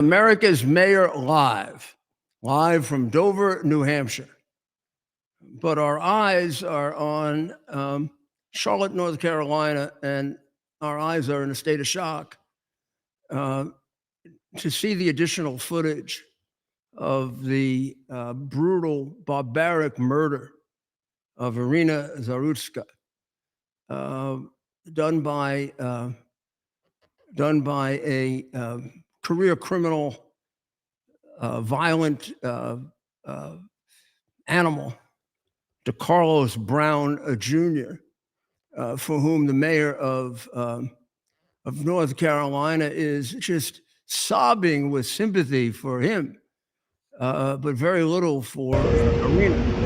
America's Mayor live from Dover, New Hampshire. But our eyes are on Charlotte, North Carolina, and our eyes are in a state of shock to see the additional footage of the brutal, barbaric murder of Iryna Zarutska, done by a career criminal, violent animal, DeCarlos Brown Jr., for whom the mayor of North Carolina is just sobbing with sympathy for him, but very little for Iryna.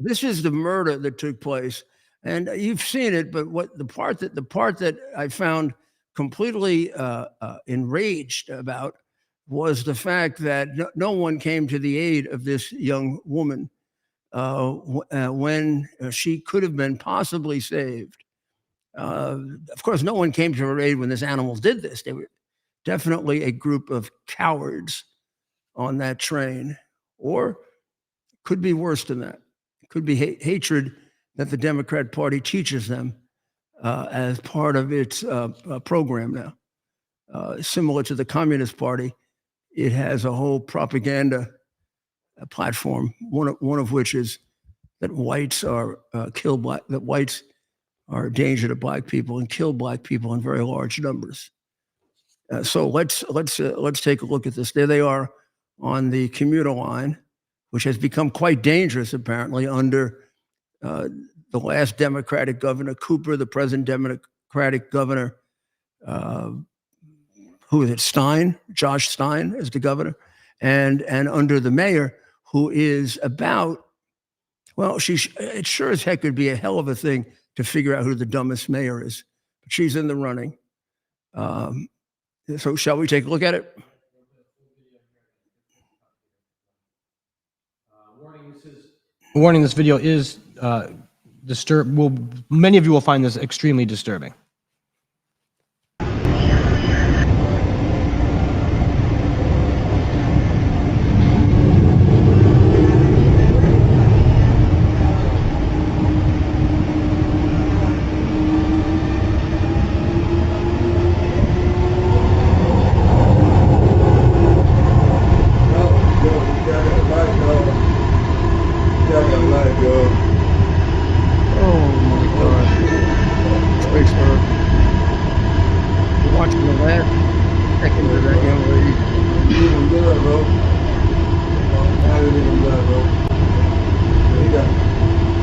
This is the murder that took place, and you've seen it. But the part that I found completely enraged about was the fact that no one came to the aid of this young woman when she could have been possibly saved. Of course, no one came to her aid when this animal did this. They were definitely a group of cowards on that train, or could be worse than that. It could be hatred that the Democrat Party teaches them as part of its program now. Similar to the Communist Party, it has a whole propaganda platform, one of which is that whites are that whites are a danger to black people and kill black people in very large numbers. So let's take a look at this. There they are on the commuter line, which has become quite dangerous apparently under the last Democratic governor, Cooper, the present Democratic governor, who is it, Stein? Josh Stein is the governor, and under the mayor, who is about, well, it sure as heck would be a hell of a thing to figure out who the dumbest mayor is. But she's in the running. So shall we take a look at it? Warning, this video is many of you will find this extremely disturbing.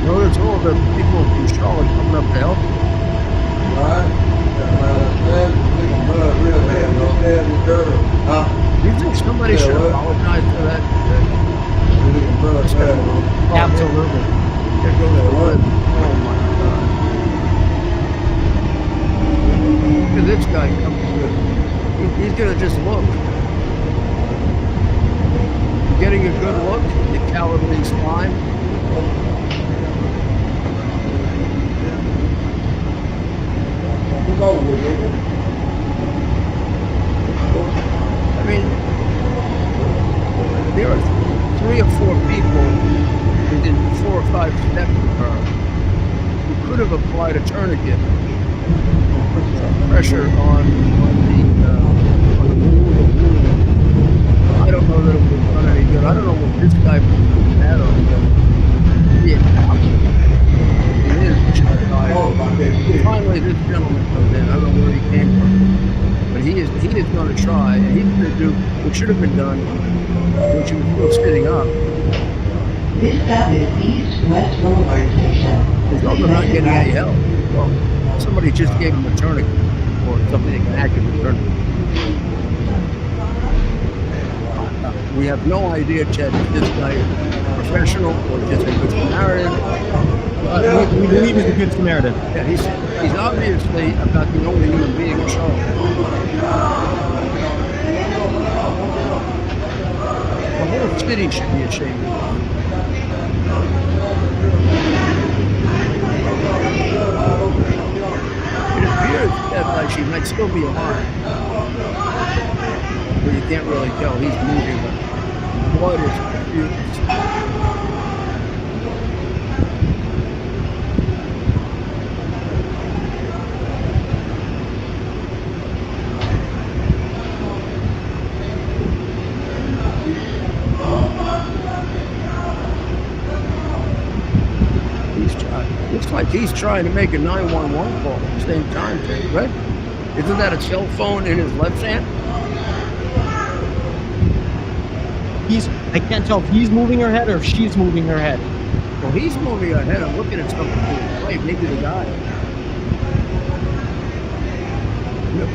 Notice all the people from Charlotte coming up to help. Do you think somebody should apologize for that? Absolutely. Oh my God. Look at this guy coming through. He's going to just look. Getting a good look, the cowardly slime. I mean, there are 3 or 4 people within 4 or 5 steps of her who could have applied a tourniquet and put some pressure on the wound. I don't know that it would have done any good. I don't know what this guy was mad on. Finally, this gentleman comes in. I don't know where he came from, but he is going to try, and he's going to do what should have been done, which he was still sitting up. This stop is East West Boulevard Station. He's also not getting any help. Well, somebody just gave him a tourniquet, or something that can act as a tourniquet. We have no idea, Ted, if this guy is professional or just a good Samaritan. We believe he's a good Samaritan. Yeah, he's obviously about the only human being in Charlotte. The whole city should be ashamed of him. It appears that she might still be alive. But you can't really tell. He's moving. But blood is confused. Looks like he's trying to make a 911 call at the same time, right? Isn't that a cell phone in his left hand? I can't tell if he's moving her head or if she's moving her head. Well, he's moving ahead. I'm looking at something to his right. Maybe the guy.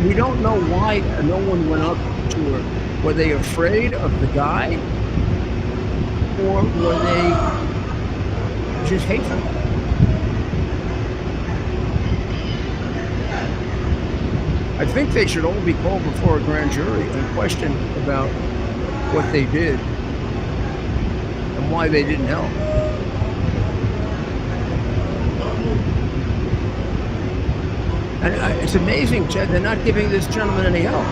We don't know why no one went up to her. Were they afraid of the guy? Or were they just hateful? I think they should all be called before a grand jury and questioned about what they did and why they didn't help. And it's amazing, Ted, they're not giving this gentleman any help.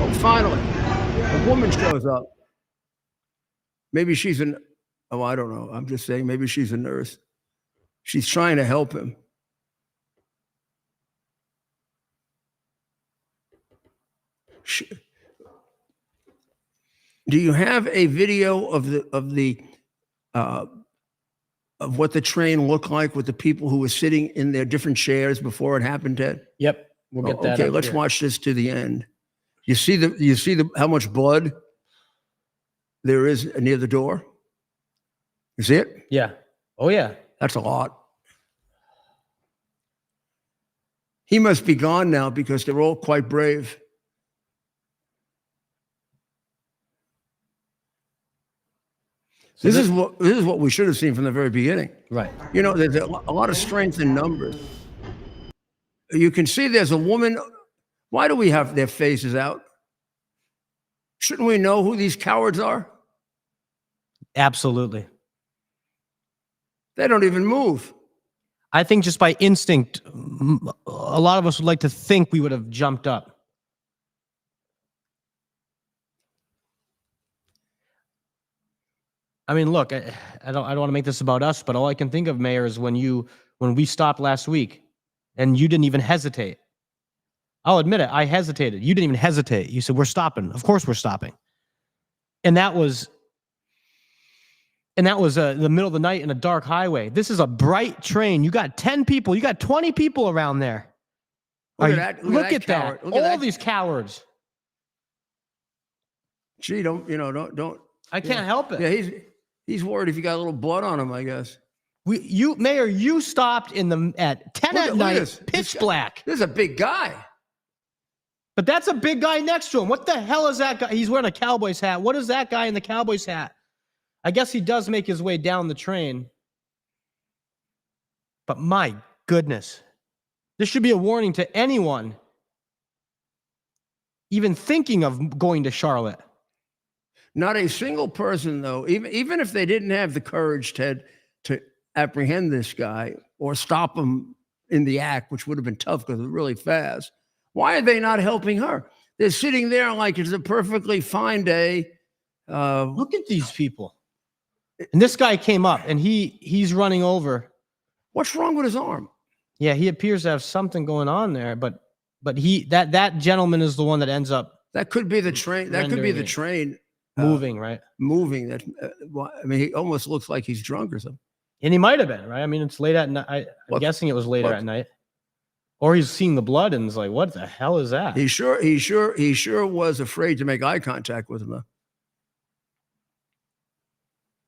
Oh, finally, a woman shows up. Maybe she's I don't know. I'm just saying, maybe she's a nurse. She's trying to help him. Do you have a video of what the train looked like with the people who were sitting in their different chairs before it happened, Ted? Yep, we'll get that. Okay, let's watch this to the end. You see how much blood there is near the door? You see it? Yeah. Oh yeah. That's a lot. He must be gone now because they're all quite brave. So this is what we should have seen from the very beginning. Right. You know, there's a lot of strength in numbers. You can see there's a woman. Why do we have their faces out? Shouldn't we know who these cowards are? Absolutely. They don't even move. I think just by instinct, a lot of us would like to think we would have jumped up. I mean, look, I don't want to make this about us, but all I can think of, Mayor, is when we stopped last week and you didn't even hesitate. I'll admit it, I hesitated. You didn't even hesitate. You said, we're stopping. Of course we're stopping. And that was the middle of the night in a dark highway. This is a bright train. You got 10 people. You got 20 people around there. Look at that. All these cowards. Gee, don't. I can't help it. Yeah, he's worried if you got a little blood on him, I guess. Mayor, you stopped at 10 at night, pitch black. This is a big guy. But that's a big guy next to him. What the hell is that guy? He's wearing a Cowboys hat. What is that guy in the Cowboys hat? I guess he does make his way down the train. But my goodness, this should be a warning to anyone even thinking of going to Charlotte. Not a single person, though, even if they didn't have the courage, Ted, to apprehend this guy or stop him in the act, which would have been tough because it was really fast. Why are they not helping her? They're sitting there like it's a perfectly fine day. Look at these people. And this guy came up and he's running over. What's wrong with his arm? Yeah, he appears to have something going on there, but that gentleman is the one that ends up. That could be the train. That could be the train moving, right? Moving. That I mean, he almost looks like he's drunk or something. And he might have been, right? I mean, it's late at night. I'm guessing it was later at night. Or he's seeing the blood and is like, "What the hell is that?" He sure was afraid to make eye contact with him, though.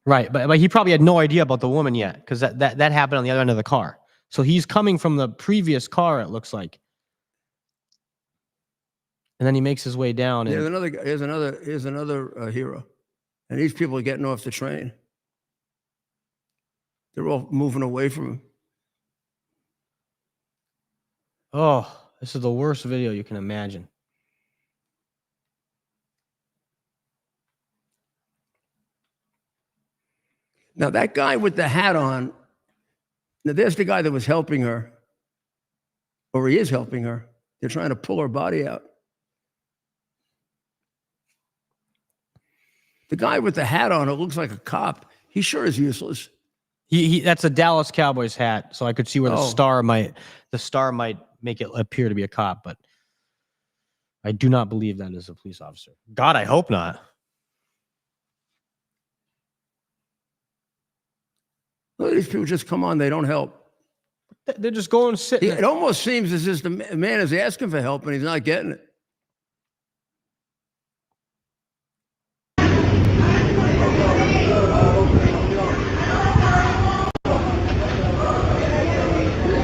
Right, but he probably had no idea about the woman yet, because that happened on the other end of the car. So he's coming from the previous car, it looks like, and then he makes his way down. Here's another guy. Here's another hero, and these people are getting off the train. They're all moving away from him. Oh, this is the worst video you can imagine. Now, that guy with the hat on, now there's the guy that was helping her, or he is helping her. They're trying to pull her body out. The guy with the hat on, it looks like a cop. He sure is useless. He that's a Dallas Cowboys hat, so I could see where the Oh. star might make it appear to be a cop, but I do not believe that is a police officer. God, I hope not. Look, these people just come on, they don't help. They're just going to sit. It almost seems as if the man is asking for help and he's not getting it.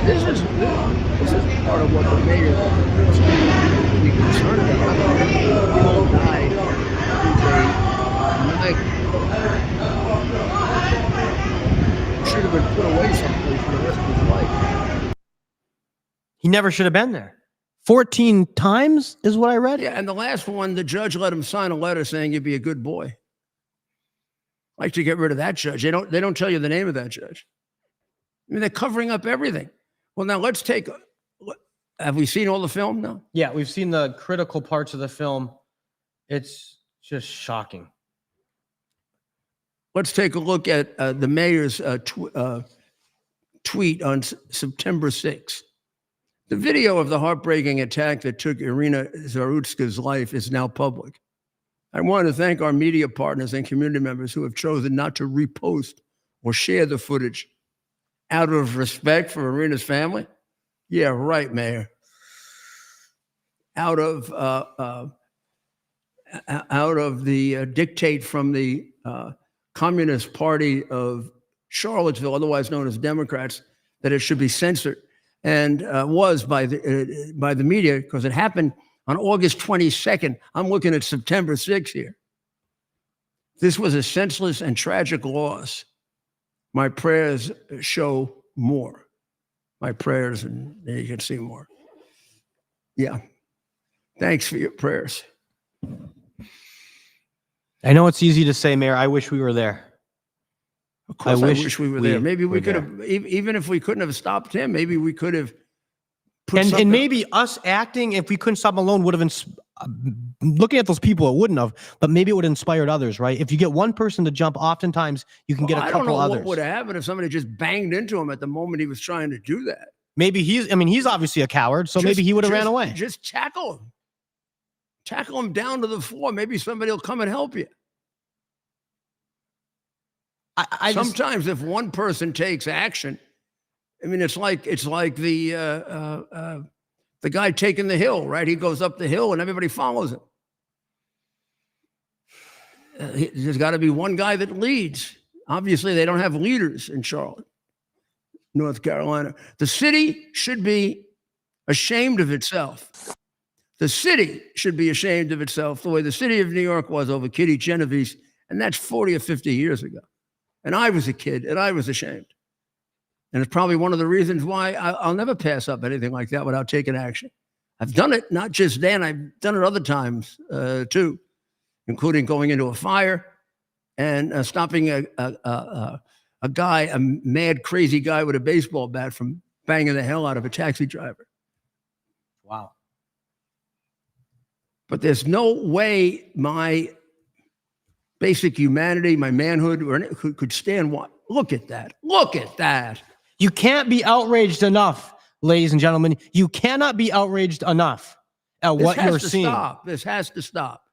This is part of what the mayor should be concerned about. People died. Should have been put away someplace for the rest of his life. He never should have been there. 14 times is what I read. Yeah, and the last one, the judge let him sign a letter saying you'd be a good boy. I'd like to get rid of that judge. They don't tell you the name of that judge. I mean, they're covering up everything. Well, now let's take. Have we seen all the film now? Yeah, we've seen the critical parts of the film. It's just shocking. Let's take a look at the mayor's tweet on September 6th. The video of the heartbreaking attack that took Iryna Zarutska's life is now public. I want to thank our media partners and community members who have chosen not to repost or share the footage out of respect for Iryna's family. Yeah, right, Mayor. Out of the dictate from the Communist Party of Charlottesville, otherwise known as Democrats, that it should be censored, and was by the media, because it happened on August 22nd. I'm looking at September 6th here. This was a senseless and tragic loss. My prayers show more. My prayers, and there you can see more. Yeah. Thanks for your prayers. I know it's easy to say, Mayor, I wish we were there. Of course, I wish we were there. Maybe we could have, even if we couldn't have stopped him, maybe we could have put and maybe us acting, if we couldn't stop him alone, would have looking at those people, it wouldn't have, but maybe it would have inspired others, right? If you get one person to jump, oftentimes you can get a couple others. I don't know what would have happened if somebody just banged into him at the moment he was trying to do that. Maybe he's obviously a coward, so maybe he would have ran away. Just tackle him. Tackle him down to the floor. Maybe somebody will come and help you. Sometimes if one person takes action, I mean, it's like the guy taking the hill, right? He goes up the hill and everybody follows him. There's got to be one guy that leads. Obviously, they don't have leaders in Charlotte, North Carolina. The city should be ashamed of itself. The city should be ashamed of itself the way the city of New York was over Kitty Genovese, and that's 40 or 50 years ago. And I was a kid, and I was ashamed. And it's probably one of the reasons why I'll never pass up anything like that without taking action. I've done it, not just then, I've done it other times too, including going into a fire and stopping a guy, a mad, crazy guy with a baseball bat from banging the hell out of a taxi driver. Wow. But there's no way my basic humanity, my manhood, could stand what? Look at that. Look at that. You can't be outraged enough, ladies and gentlemen. You cannot be outraged enough at what you're seeing. This has to stop.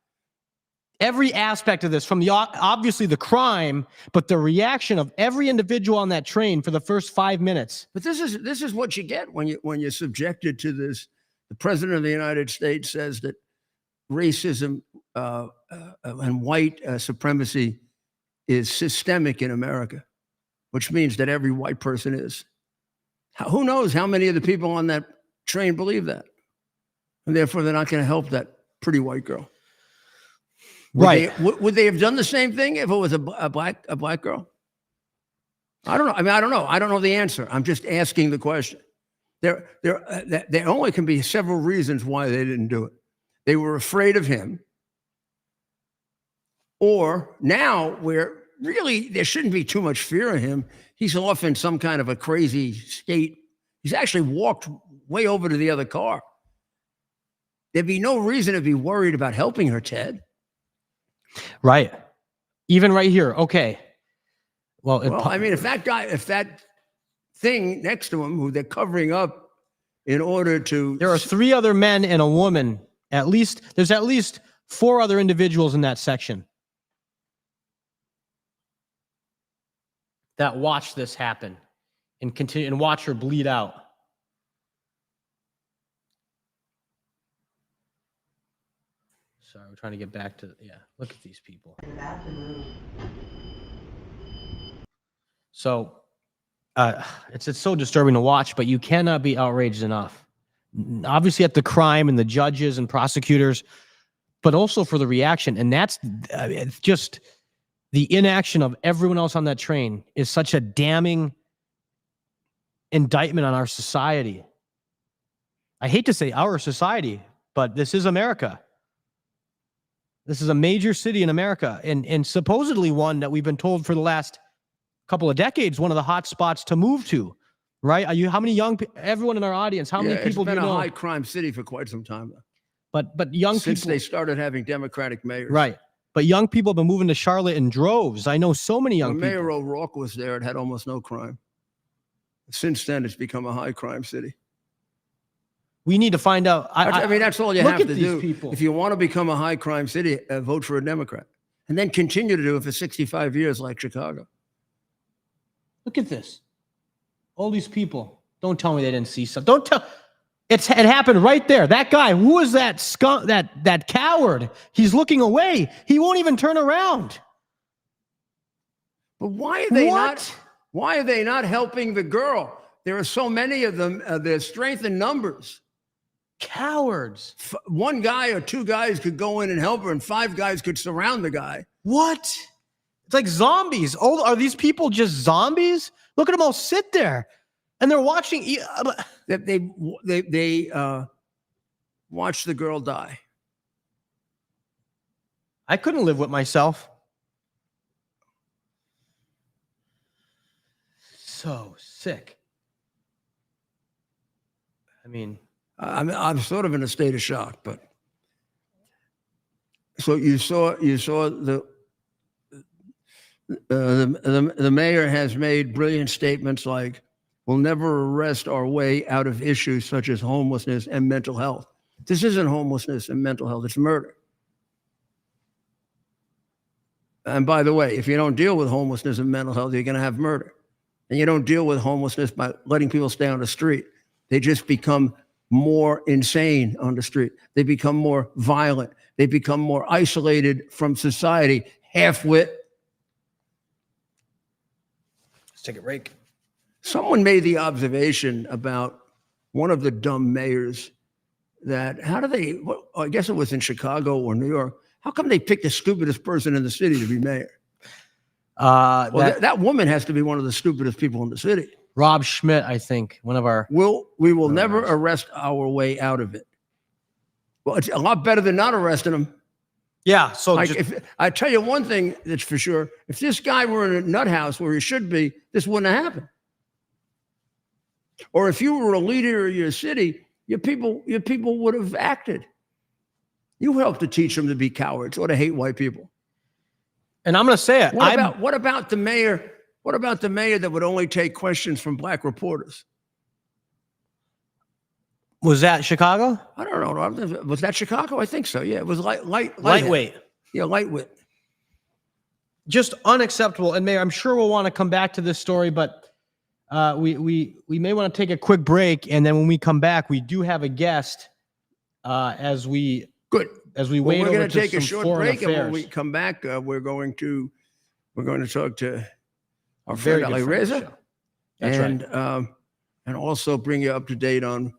Every aspect of this, from the obviously the crime, but the reaction of every individual on that train for the first 5 minutes. But this is what you get when you're subjected to this. The president of the United States says that racism and white supremacy is systemic in America, which means that every white person is. Who knows how many of the people on that train believe that? And therefore, they're not going to help that pretty white girl. Would they have done the same thing if it was a black girl? I don't know. I mean, I don't know. I don't know the answer. I'm just asking the question. There only can be several reasons why they didn't do it. They were afraid of him. Or now where really there shouldn't be too much fear of him. He's off in some kind of a crazy state. He's actually walked way over to the other car. There'd be no reason to be worried about helping her, Ted. Right. Even right here. Okay. Well, I mean, if that thing next to him, who they're covering up in order to... there are 3 other men and a woman. There's at least 4 other individuals in that section that watch this happen and continue and watch her bleed out. Sorry, we're trying to get back to, look at these people. So it's so disturbing to watch, but you cannot be outraged enough. Obviously at the crime and the judges and prosecutors, but also for the reaction. And that's it's just the inaction of everyone else on that train is such a damning indictment on our society. I hate to say our society, but this is America. This is a major city in America, and supposedly one that we've been told for the last couple of decades, one of the hot spots to move to, right? How many young people, everyone in our audience, how many people do you know? It's been a high crime city for quite some time. But young Since people, they started having Democratic mayors. right. But young people have been moving to Charlotte in droves. I know so many young When people. Mayor O'Rourke was there, it had almost no crime. Since then, it's become a high crime city. We need to find out. I mean, that's all you look have at to these do. people. If you want to become a high crime city, vote for a Democrat. And then continue to do it for 65 years like Chicago. Look at this. All these people. Don't tell me they didn't see something. Don't tell. It happened right there. That guy, who was that skunk, that coward? He's looking away. He won't even turn around. But why are they not helping the girl? There are so many of them. There's strength in numbers. Cowards. One guy or 2 guys could go in and help her, and 5 guys could surround the guy. What? It's like zombies. Oh, are these people just zombies? Look at them all sit there, and they're watching. They watch the girl die. I couldn't live with myself. So sick. I mean, I'm sort of in a state of shock, but so you saw the mayor has made brilliant statements like, "We'll never arrest our way out of issues such as homelessness and mental health." This isn't homelessness and mental health; it's murder. And by the way, if you don't deal with homelessness and mental health, you're going to have murder. And you don't deal with homelessness by letting people stay on the street. They just become more insane on the street. They become more violent. They become more isolated from society, half-wit. let's take a break. Someone made the observation about one of the dumb mayors that I guess it was in Chicago or New York, how come they picked the stupidest person in the city to be mayor? That woman has to be one of the stupidest people in the city. Rob Schmidt, I think, one of our... We will never arrest our way out of it. Well, it's a lot better than not arresting them. Yeah, so like if I tell you one thing that's for sure, if this guy were in a nut house where he should be, this wouldn't have happened. Or if you were a leader of your city, your people would have acted. You helped to teach them to be cowards or to hate white people. And I'm going to say it. What about the mayor? What about the mayor that would only take questions from black reporters? Was that Chicago? I don't know. Was that Chicago? I think so. Yeah, it was lightweight. Yeah, lightweight. Just unacceptable. And Mayor, I'm sure we'll want to come back to this story, but we may want to take a quick break, and then when we come back, we do have a guest as we wait. We're going to take a short break, and when we come back, we're going to talk to our friend Iryna, and also bring you up to date on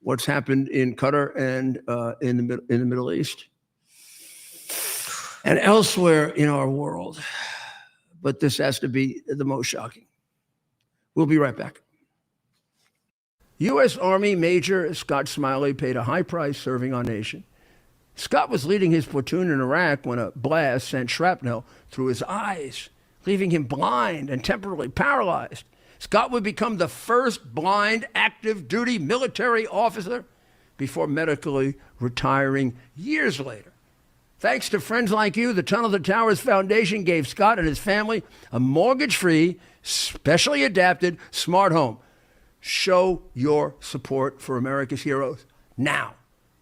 what's happened in Qatar and in the Middle East and elsewhere in our world. But this has to be the most shocking. We'll be right back. U.S. Army Major Scott Smiley paid a high price serving our nation. Scott was leading his platoon in Iraq when a blast sent shrapnel through his eyes, leaving him blind and temporarily paralyzed. Scott would become the first blind active duty military officer before medically retiring years later. Thanks to friends like you, the Tunnel to Towers Foundation gave Scott and his family a mortgage-free, specially adapted smart home. Show your support for America's heroes now.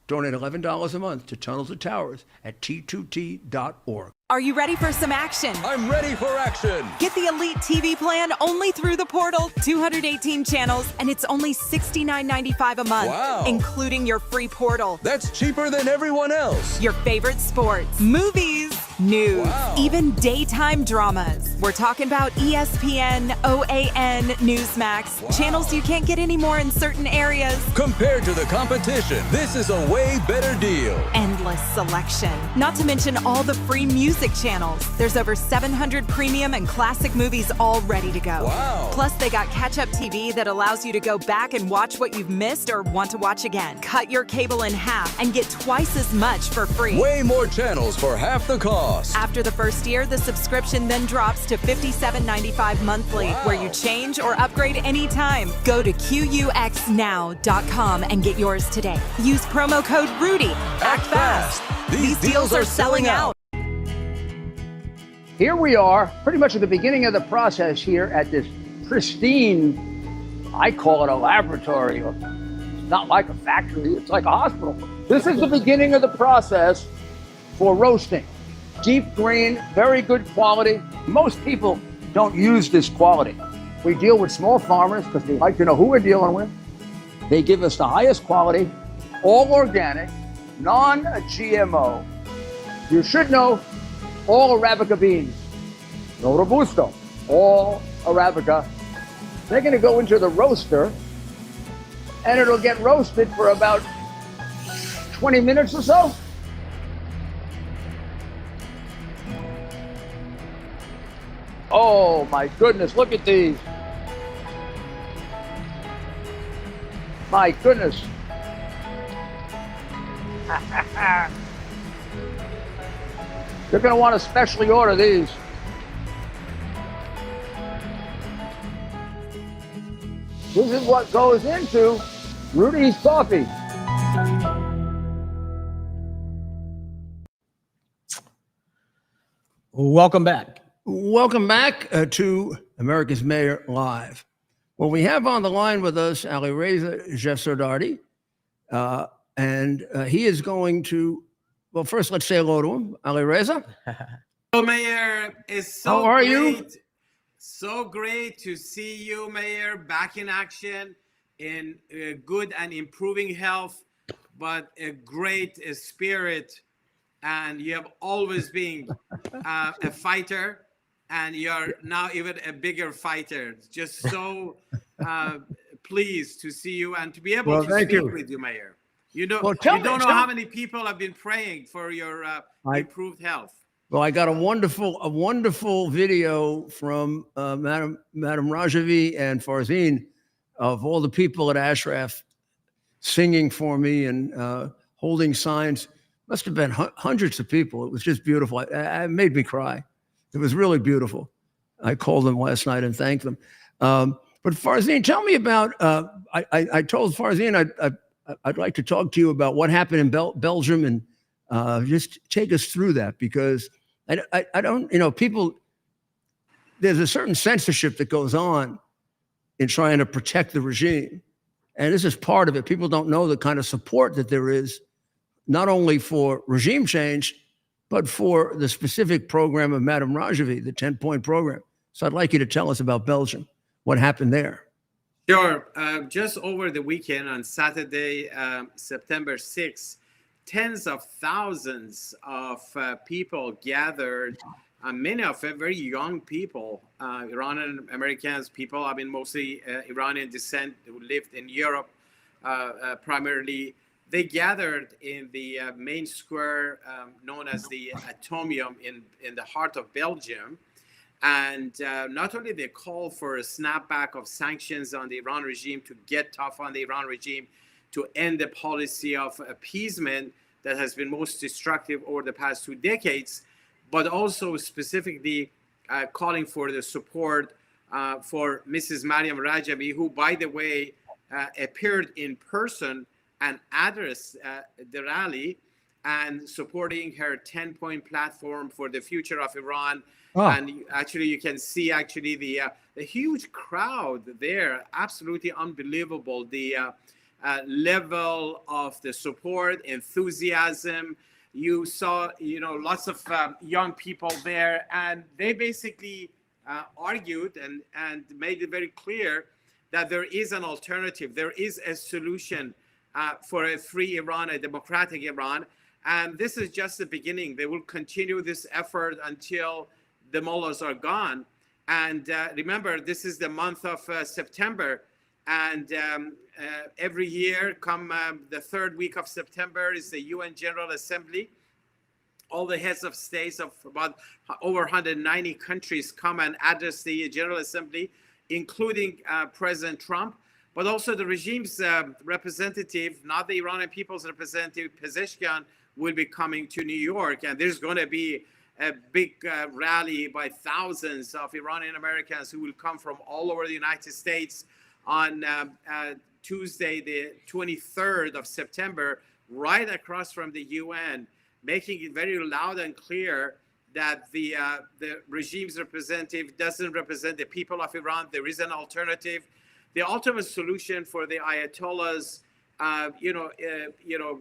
Donate $11 a month to Tunnel to Towers at T2T.org. Are you ready for some action? I'm ready for action. Get the Elite TV plan only through the portal. 218 channels, and it's only $69.95 a month, Wow. including your free portal. That's cheaper than everyone else. Your favorite sports, movies, news, Wow. even daytime dramas. We're talking about ESPN, OAN, Newsmax, Wow. channels you can't get anymore in certain areas. Compared to the competition, this is a way better deal. Endless selection. Not to mention all the free music channels. There's over 700 premium and classic movies all ready to go. Wow. Plus, they got catch-up TV that allows you to go back and watch what you've missed or want to watch again. Cut your cable in half and get twice as much for free. Way more channels for half the cost. After the first year, the subscription then drops to $57.95 monthly, Wow. where you change or upgrade anytime. Go to QUXNow.com and get yours today. Use promo code RUDY. Act fast. These deals are selling out. Here we are, pretty much at the beginning of the process here at this pristine, I call it a laboratory. It's not like a factory, it's like a hospital. This is the beginning of the process for roasting. Deep green, very good quality. Most people don't use this quality. We deal with small farmers because they like to know who we're dealing with. They give us the highest quality, all organic, non-GMO. You should know all Arabica beans, no Robusto, all Arabica. They're going to go into the roaster, and it'll get roasted for about 20 minutes or so. Oh my goodness, look at these. My goodness. You're going to want to specially order these. This is what goes into Rudy's coffee. Welcome back. Welcome back to America's Mayor Live. Well, we have on the line with us Alireza Jessardardi, and he is going to, well, first let's say hello to him. Alireza? Hello, Mayor. It's so How are great. you? So great to see you, Mayor, back in action in good and improving health, but a great spirit. And you have always been a fighter, and you're now even a bigger fighter. Just so pleased to see you and to be able to speak with you, Mayor. You know, Well, you don't know how many people have been praying for your improved health. Well, I got a wonderful video from Madam Rajavi and Farzeen of all the people at Ashraf singing for me and holding signs. Must have been hundreds of people. It was just beautiful. It made me cry. It was really beautiful. I called them last night and thanked them. But Farzeen, tell me about. I told Farzeen I'd like to talk to you about what happened in Belgium and just take us through that, because I don't, people, there's a certain censorship that goes on in trying to protect the regime. And this is part of it. People don't know the kind of support that there is, not only for regime change, but for the specific program of Madam Rajavi, the 10-point program. So I'd like you to tell us about Belgium, what happened there. Sure. Just over the weekend on Saturday, September 6th, tens of thousands of people gathered, many of them very young people, Iranian Americans, people, mostly Iranian descent who lived in Europe primarily. They gathered in the main square known as the Atomium in the heart of Belgium. And not only they call for a snapback of sanctions on the Iran regime, to get tough on the Iran regime, to end the policy of appeasement that has been most destructive over the past 2 decades, but also specifically calling for the support for Mrs. Mariam Rajavi, who, by the way, appeared in person and addressed the rally. and supporting her 10-point platform for the future of Iran. Oh. And actually, you can see actually the huge crowd there. Absolutely unbelievable. The level of the support, enthusiasm. You saw, lots of young people there, and they basically argued and made it very clear that there is an alternative. There is a solution for a free Iran, a democratic Iran. And this is just the beginning. They will continue this effort until the mullahs are gone. And remember, this is the month of September. And every year, come the third week of September, is the UN General Assembly. All the heads of states of about over 190 countries come and address the General Assembly, including President Trump, but also the regime's representative, not the Iranian people's representative, Pezeshkian, will be coming to New York. And there's going to be a big rally by thousands of Iranian Americans who will come from all over the United States on Tuesday, the 23rd of September, right across from the UN, making it very loud and clear that the regime's representative doesn't represent the people of Iran. There is an alternative. The ultimate solution for the Ayatollahs,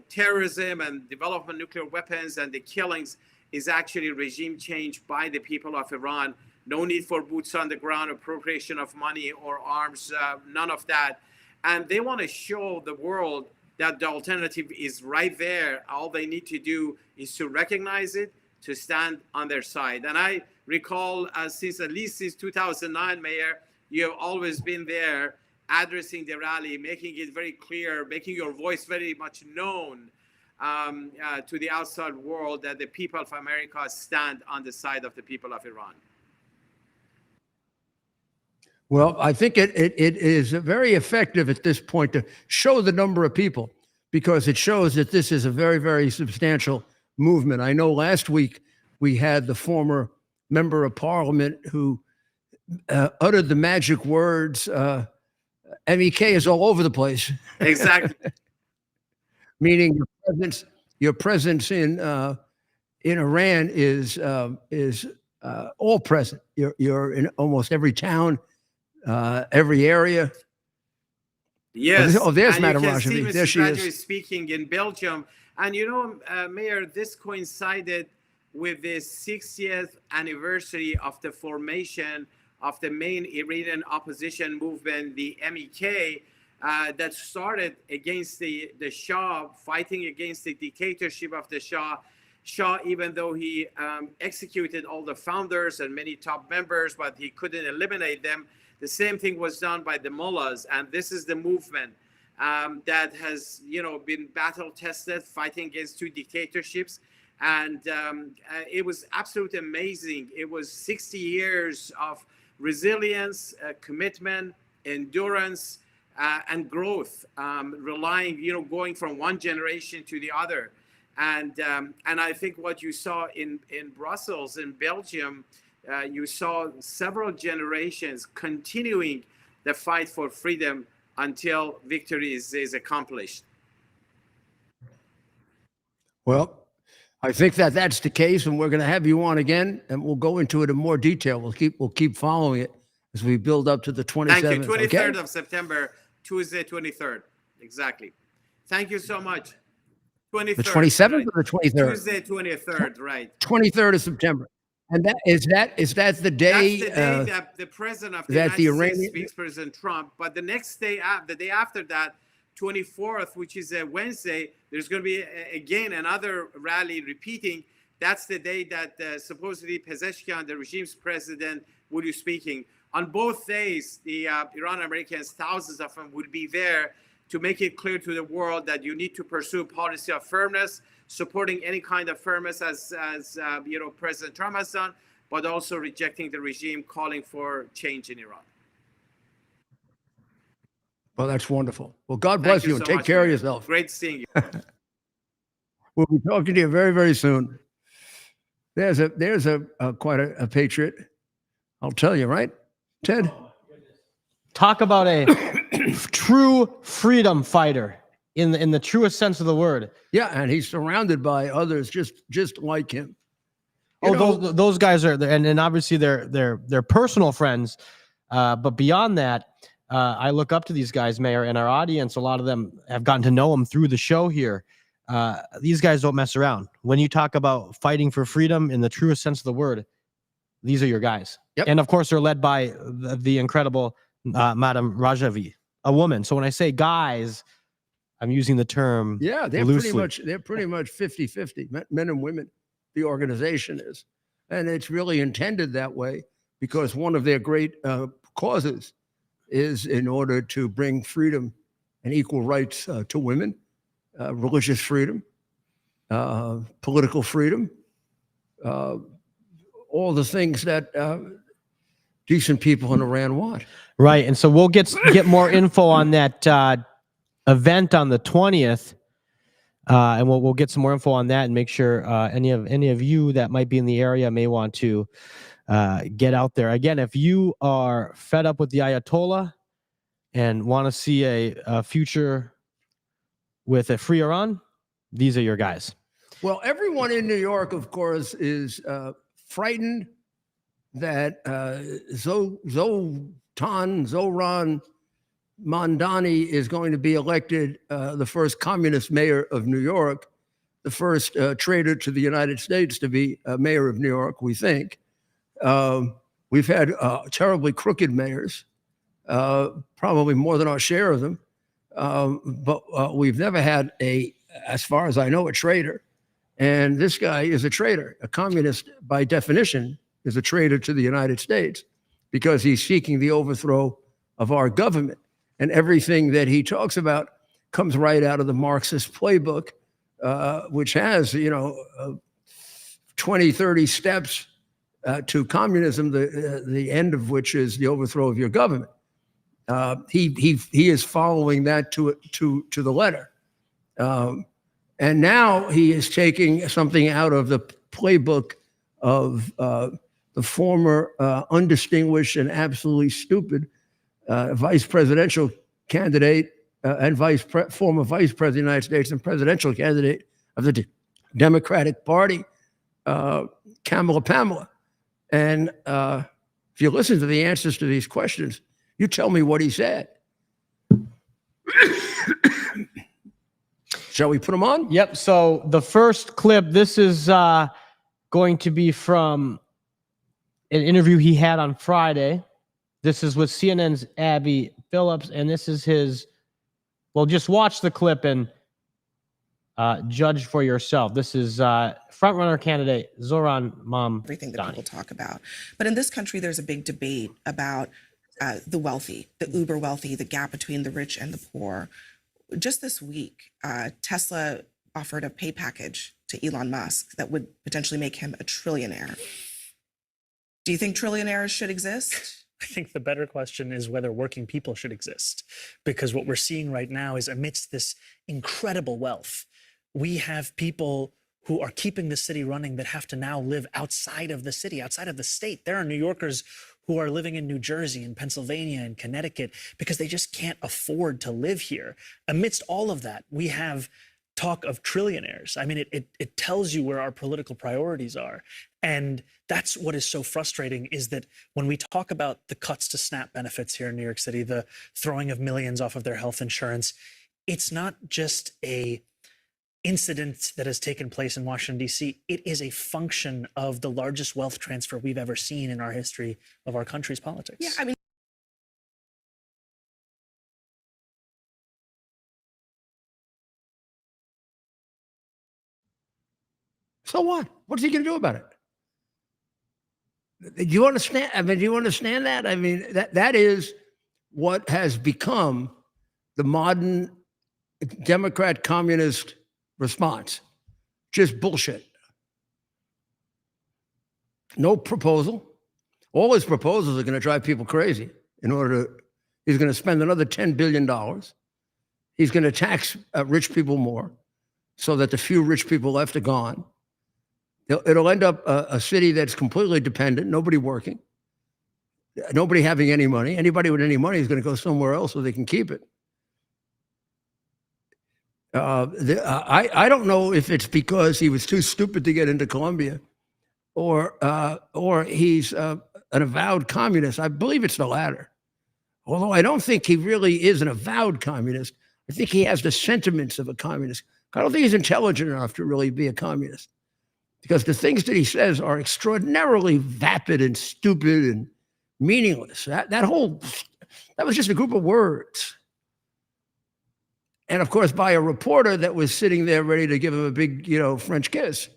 terrorism and development of nuclear weapons and the killings is actually regime change by the people of Iran. No need for boots on the ground, appropriation of money or arms, none of that. And they want to show the world that the alternative is right there. All they need to do is to recognize it, to stand on their side. And I recall since at least since 2009, Mayor, you have always been there addressing the rally, making it very clear, making your voice very much known to the outside world that the people of America stand on the side of the people of Iran. Well, I think it is very effective at this point to show the number of people, because it shows that this is a very, very substantial movement. I know last week we had the former member of parliament who uttered the magic words, MEK is all over the place. Exactly. Meaning your presence in Iran is all present. You're in almost every town, every area. Yes. Oh, there's and Madame you can see Rajavi. Mrs. There she Rajavi is. speaking in Belgium. And Mayor, this coincided with the 60th anniversary of the formation of the main Iranian opposition movement, the MEK, that started against the Shah, fighting against the dictatorship of the Shah. Shah, even though he executed all the founders and many top members, but he couldn't eliminate them. The same thing was done by the mullahs. And this is the movement that has, been battle tested, fighting against two dictatorships. And it was absolutely amazing. It was 60 years of resilience, commitment, endurance, and growth, relying, going from one generation to the other. And I think what you saw in Brussels, in Belgium, you saw several generations continuing the fight for freedom until victory is accomplished. Well, I think that's the case, and we're going to have you on again, and we'll go into it in more detail. We'll keep following it as we build up to the 27th. Thank you. 23rd okay? of September, Tuesday, 23rd. Exactly. Thank you so much. 23rd. The 27th right. or the 23rd? Tuesday, 23rd, right. 23rd of September. And is that the day? That's the day that the president of the that the United States Iranian speaks, President Trump. But the next day, the day after that, 24th, which is a Wednesday, there's going to be again another rally repeating. That's the day that supposedly Pezeshkian, the regime's president, will be speaking. On both days, the Iranian Americans, thousands of them, will be there to make it clear to the world that you need to pursue policy of firmness, supporting any kind of firmness as President Trump has done, but also rejecting the regime, calling for change in Iran. Well, that's wonderful. Well, God bless you, and so take much, care of Mayor. yourself. Great seeing you. We'll be talking to you very, very soon. There's quite a patriot. I'll tell you, right, Ted? Talk about a true freedom fighter. in the truest sense of the word. Yeah, and he's surrounded by others just like him. You Oh, know, those guys are, and obviously they're personal friends. But beyond that, I look up to these guys, Mayor, and our audience. A lot of them have gotten to know them through the show here. These guys don't mess around. When you talk about fighting for freedom in the truest sense of the word, these are your guys. Yep. And of course, they're led by the incredible Madam Rajavi, a woman. So when I say guys, I'm using the term yeah, loosely. they're pretty much 50-50, men and women. The organization is, and it's really intended that way because one of their great causes is in order to bring freedom and equal rights to women, religious freedom, political freedom, all the things that decent people in Iran want. Right. And so we'll get more info on that event on the 20th. And we'll get some more info on that and make sure any of you that might be in the area may want to get out there. Again, if you are fed up with the Ayatollah and want to see a future with a free Iran, these are your guys. Well, everyone in New York, of course, is frightened that Zoran Mandani is going to be elected the first communist mayor of New York, the first traitor to the United States to be mayor of New York, we think. We've had terribly crooked mayors, probably more than our share of them, but we've never had as far as I know, a traitor. And this guy is a traitor. A communist, by definition, is a traitor to the United States because he's seeking the overthrow of our government. And everything that he talks about comes right out of the Marxist playbook, which has, 20, 30 steps to communism, the end of which is the overthrow of your government. He is following that to the letter. And now he is taking something out of the playbook of the former undistinguished and absolutely stupid vice presidential candidate and former vice president of the United States and presidential candidate of the Democratic Party, Pamela. And if you listen to the answers to these questions, you tell me what he said. Shall we put them on? Yep. So the first clip, this is going to be from an interview he had on Friday. This is with CNN's Abby Phillips, and this is his, well, just watch the clip and judge for yourself. This is frontrunner candidate Zoran Mamdani. Everything that people talk about. But in this country, there's a big debate about the wealthy, the uber wealthy, the gap between the rich and the poor. Just this week, Tesla offered a pay package to Elon Musk that would potentially make him a trillionaire. Do you think trillionaires should exist? I think the better question is whether working people should exist, because what we're seeing right now is amidst this incredible wealth, we have people who are keeping the city running that have to now live outside of the city, outside of the state. There are New Yorkers who are living in New Jersey and Pennsylvania and Connecticut because they just can't afford to live here. Amidst all of that, we have talk of trillionaires. I mean, it tells you where our political priorities are. And that's what is so frustrating, is that when we talk about the cuts to SNAP benefits here in New York City, the throwing of millions off of their health insurance, it's not just a incident that has taken place in Washington, D.C. It is a function of the largest wealth transfer we've ever seen in our history of our country's politics. Yeah, I mean, So what? What's he going to do about it? Do you understand? I mean, do you understand that? I mean, that is what has become the modern Democrat communist response. Just bullshit. No proposal. All his proposals are going to drive people crazy. He's going to spend another $10 billion. He's going to tax rich people more so that the few rich people left are gone. It'll end up a city that's completely dependent, nobody working, nobody having any money. Anybody with any money is going to go somewhere else so they can keep it. I don't know if it's because he was too stupid to get into Colombia, or he's an avowed communist. I believe it's the latter. Although I don't think he really is an avowed communist. I think he has the sentiments of a communist. I don't think he's intelligent enough to really be a communist, because the things that he says are extraordinarily vapid and stupid and meaningless. That was just a group of words. And of course, by a reporter that was sitting there ready to give him a big, French kiss.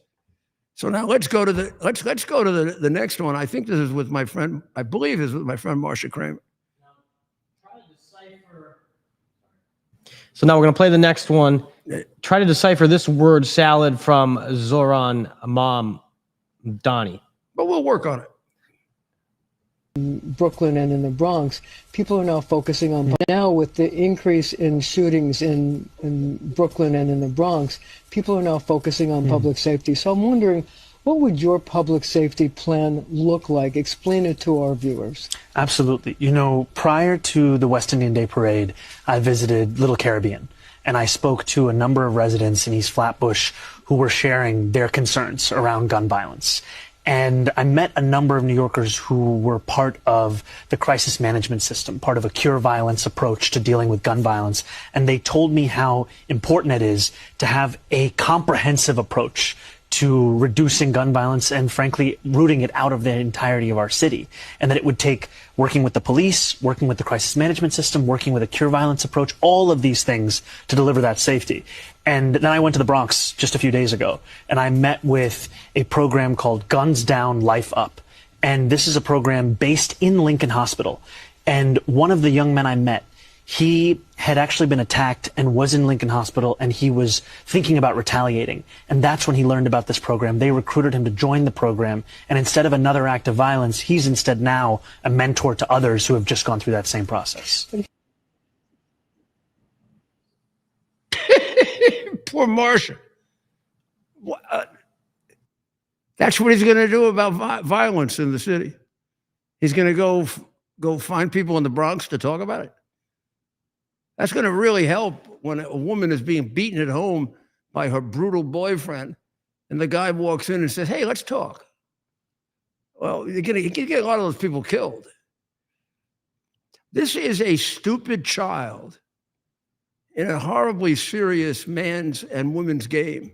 So now let's go to the next one. I think this is with my friend. I believe is with my friend Marsha Kramer. So now we're going to play the next one. Try to decipher this word salad from Zoran Mom Donnie. But we'll work on it. Brooklyn and in the Bronx, people are now focusing on, now with the increase in shootings in Brooklyn and in the Bronx, people are now focusing on public safety. So I'm wondering, what would your public safety plan look like? Explain it to our viewers. Absolutely. Prior to the West Indian Day Parade, I visited Little Caribbean, and I spoke to a number of residents in East Flatbush who were sharing their concerns around gun violence. And I met a number of New Yorkers who were part of the crisis management system, part of a cure violence approach to dealing with gun violence. And they told me how important it is to have a comprehensive approach to reducing gun violence and, frankly, rooting it out of the entirety of our city. And that it would take working with the police, working with the crisis management system, working with a cure violence approach, all of these things to deliver that safety. And then I went to the Bronx just a few days ago, and I met with a program called Guns Down, Life Up. And this is a program based in Lincoln Hospital. And one of the young men I met, he had actually been attacked and was in Lincoln Hospital, and he was thinking about retaliating. And that's when he learned about this program. They recruited him to join the program. And instead of another act of violence, he's instead now a mentor to others who have just gone through that same process. Poor Marsha. That's what he's going to do about violence in the city. He's going to go find people in the Bronx to talk about it. That's going to really help when a woman is being beaten at home by her brutal boyfriend, and the guy walks in and says, "Hey, let's talk." Well, you're going to get a lot of those people killed. This is a stupid child in a horribly serious man's and women's game.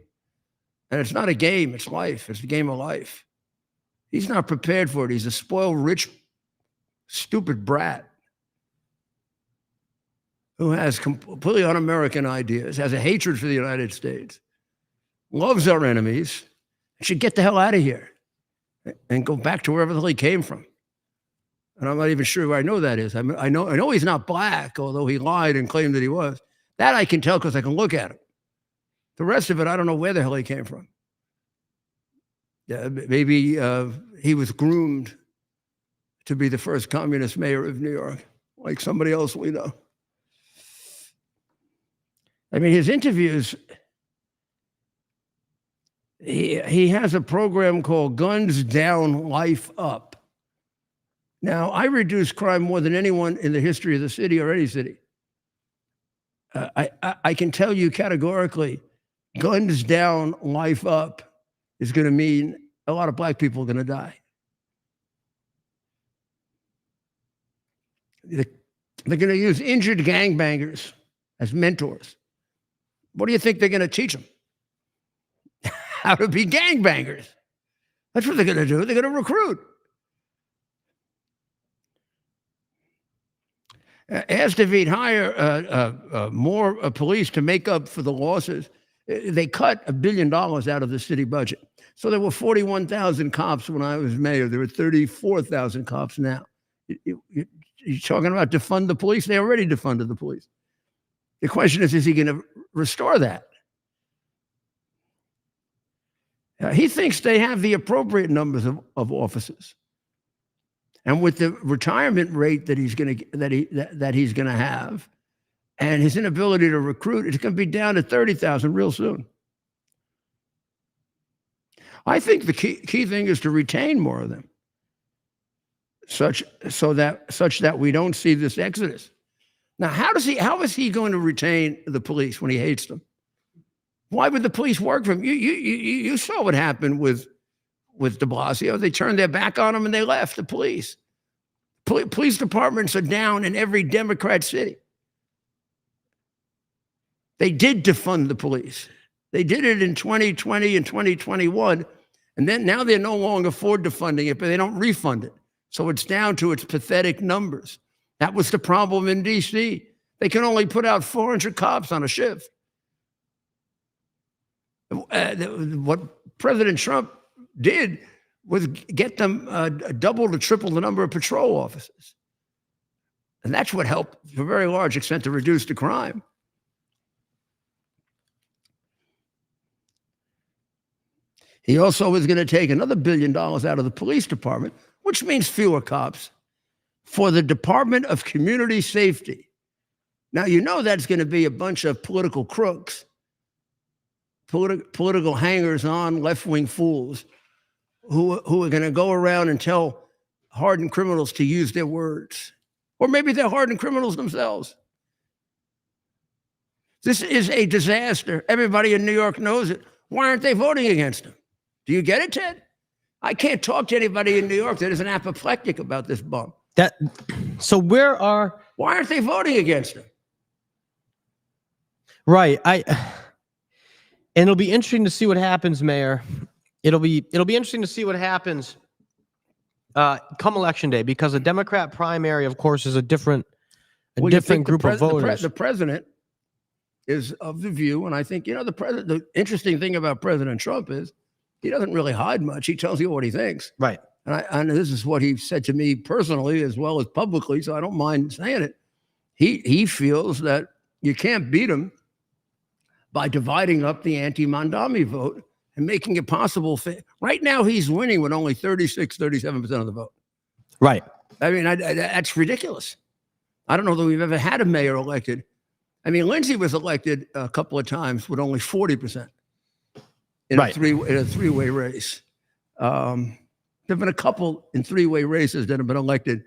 And it's not a game, it's life. It's a game of life. He's not prepared for it. He's a spoiled, rich, stupid brat who has completely un-American ideas, has a hatred for the United States, loves our enemies, and should get the hell out of here and go back to wherever the hell he came from. And I'm not even sure who I know that is. I know he's not black, although he lied and claimed that he was. That I can tell because I can look at him. The rest of it, I don't know where the hell he came from. Yeah, maybe he was groomed to be the first communist mayor of New York, like somebody else we know. I mean, his interviews, he has a program called Guns Down, Life Up. Now, I reduce crime more than anyone in the history of the city or any city. I can tell you categorically, Guns Down, Life Up is going to mean a lot of black people are going to die. They're going to use injured gangbangers as mentors. What do you think they're going to teach them? How to be gangbangers. That's what they're going to do. They're going to recruit. Asked if he'd hire more police to make up for the losses. They cut $1 billion out of the city budget. So there were 41,000 cops when I was mayor. There were 34,000 cops now. You're talking about defund the police? They already defunded the police. The question is he going to restore that? He thinks they have the appropriate numbers of officers. And with the retirement rate that he's going to have, and his inability to recruit, it's going to be down to 30,000 real soon. I think the key thing is to retain more of them, such that we don't see this exodus. Now, how is he going to retain the police when he hates them? Why would the police work for him? You saw what happened with de Blasio. They turned their back on him and they left the police. Police departments are down in every Democrat city. They did defund the police. They did it in 2020 and 2021. And then now they're no longer for defunding it, but they don't refund it. So it's down to its pathetic numbers. That was the problem in DC. They can only put out 400 cops on a shift. What President Trump did was get them double to triple the number of patrol officers. And that's what helped, to a very large extent, to reduce the crime. He also is going to take another $1 billion out of the police department, which means fewer cops, for the Department of Community Safety. Now, you know that's going to be a bunch of political crooks, political hangers-on, left-wing fools who are going to go around and tell hardened criminals to use their words. Or maybe they're hardened criminals themselves. This is a disaster. Everybody in New York knows it. Why aren't they voting against him? Do you get it, Ted? I can't talk to anybody in New York that isn't apoplectic about this bum. Why aren't they voting against him? Right. And it'll be interesting to see what happens, Mayor. It'll be interesting to see what happens come election day, because a Democrat primary, of course, is a different group of voters. The president is of the view, and I think, the interesting thing about President Trump is he doesn't really hide much. He tells you what he thinks. Right. And this is what he said to me personally as well as publicly, so I don't mind saying it. He feels that you can't beat him by dividing up the anti-Mandami vote and making it possible. Right now, he's winning with only 37% of the vote. Right. I mean, that's ridiculous. I don't know that we've ever had a mayor elected. I mean, Lindsay was elected a couple of times with only 40% in a three-way race. There have been a couple in three-way races that have been elected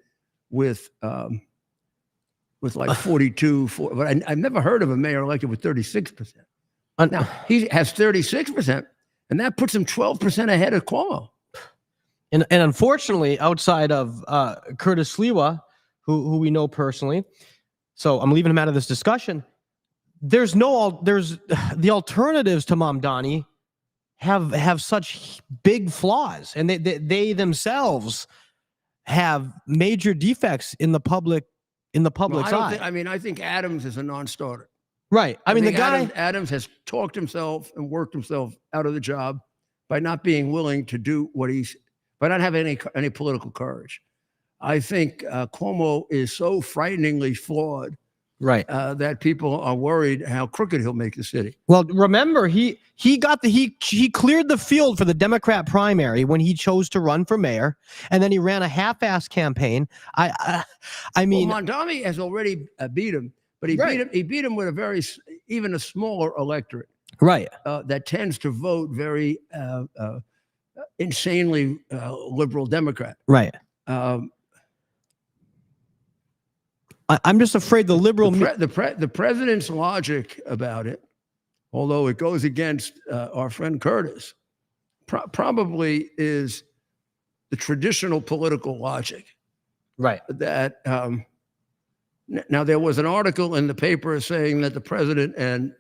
with like 42, but I've never heard of a mayor elected with 36%. Now, he has 36%, and that puts him 12% ahead of Cuomo. And unfortunately, outside of Curtis Sliwa, who we know personally, so I'm leaving him out of this discussion, there's the alternatives to Mamdani have such big flaws, and they themselves have major defects in the public's eye. I think Adams is a non-starter. Right. I mean, the guy Adams has talked himself and worked himself out of the job by not being willing to do by not having any political courage. I think Cuomo is so frighteningly flawed, right, that people are worried how crooked he'll make the city. Well, remember, he cleared the field for the Democrat primary when he chose to run for mayor, and then he ran a half-assed campaign. I mean, Mamdani has already beat him, but he beat him with even a smaller electorate, right? That tends to vote very insanely liberal Democrat, right? I'm just afraid the president's logic about it, although it goes against our friend Curtis, probably is the traditional political logic. Right. That now there was an article in the paper saying that the president and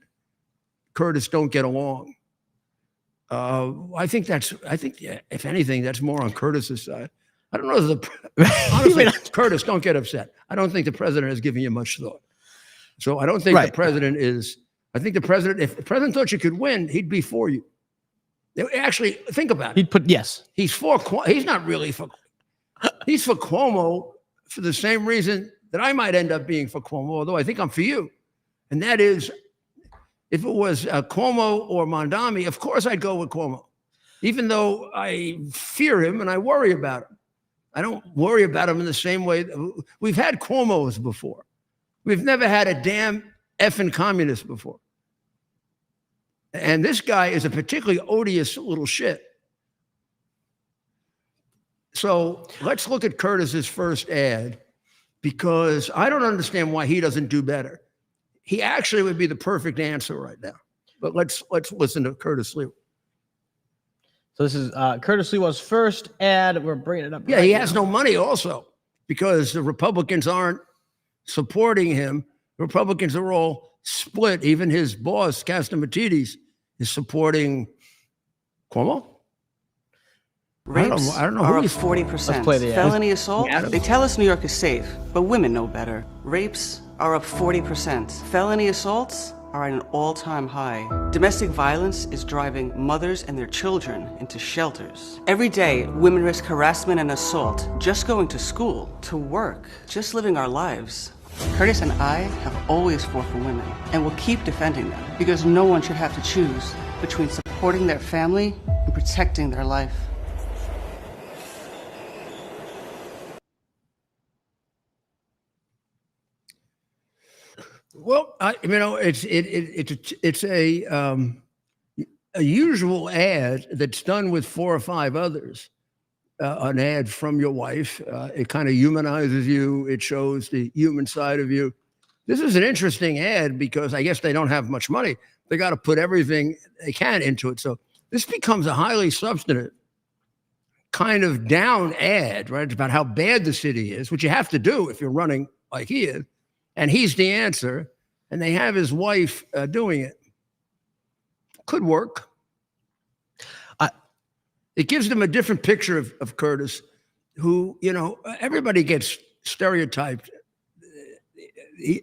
Curtis don't get along. I think if anything, that's more on Curtis's side. I don't know honestly, Curtis, don't get upset. I don't think the president is giving you much thought. So I don't think the president is, if the president thought you could win, he'd be for you. Actually, think about it. He's not really for, he's for Cuomo for the same reason that I might end up being for Cuomo, although I think I'm for you. And that is, if it was Cuomo or Mamdani, of course I'd go with Cuomo, even though I fear him and I worry about him. I don't worry about him in the same way. We've had Cuomos before. We've never had a damn effing communist before. And this guy is a particularly odious little shit. So let's look at Curtis's first ad, because I don't understand why he doesn't do better. He actually would be the perfect answer right now. But let's listen to Curtis Sliwa. So this is Curtis Sliwa's first ad. We're bringing it up. Yeah, right he has now. no money also because the Republicans aren't supporting him. The Republicans are all split. Even his boss, Castamatidis, is supporting Cuomo. Rapes I don't know are who up he's 40%. Let's play the ad. Felony assault, Adam. they tell us New York is safe, but women know better. Rapes are up 40%. Felony assaults are at an all-time high. Domestic violence is driving mothers and their children into shelters. Every day, women risk harassment and assault just going to school, to work, just living our lives. Curtis and I have always fought for women and will keep defending them because no one should have to choose between supporting their family and protecting their life. Well, it's a usual ad that's done with 4 or 5 others. An ad from your wife. It kind of humanizes you. It shows the human side of you. This is an interesting ad because I guess they don't have much money. They got to put everything they can into it. So this becomes a highly substantive kind of down ad, right? It's about how bad the city is, which you have to do if you're running like he is. And he's the answer. And they have his wife doing it. Could work. It gives them a different picture of Curtis, who, everybody gets stereotyped.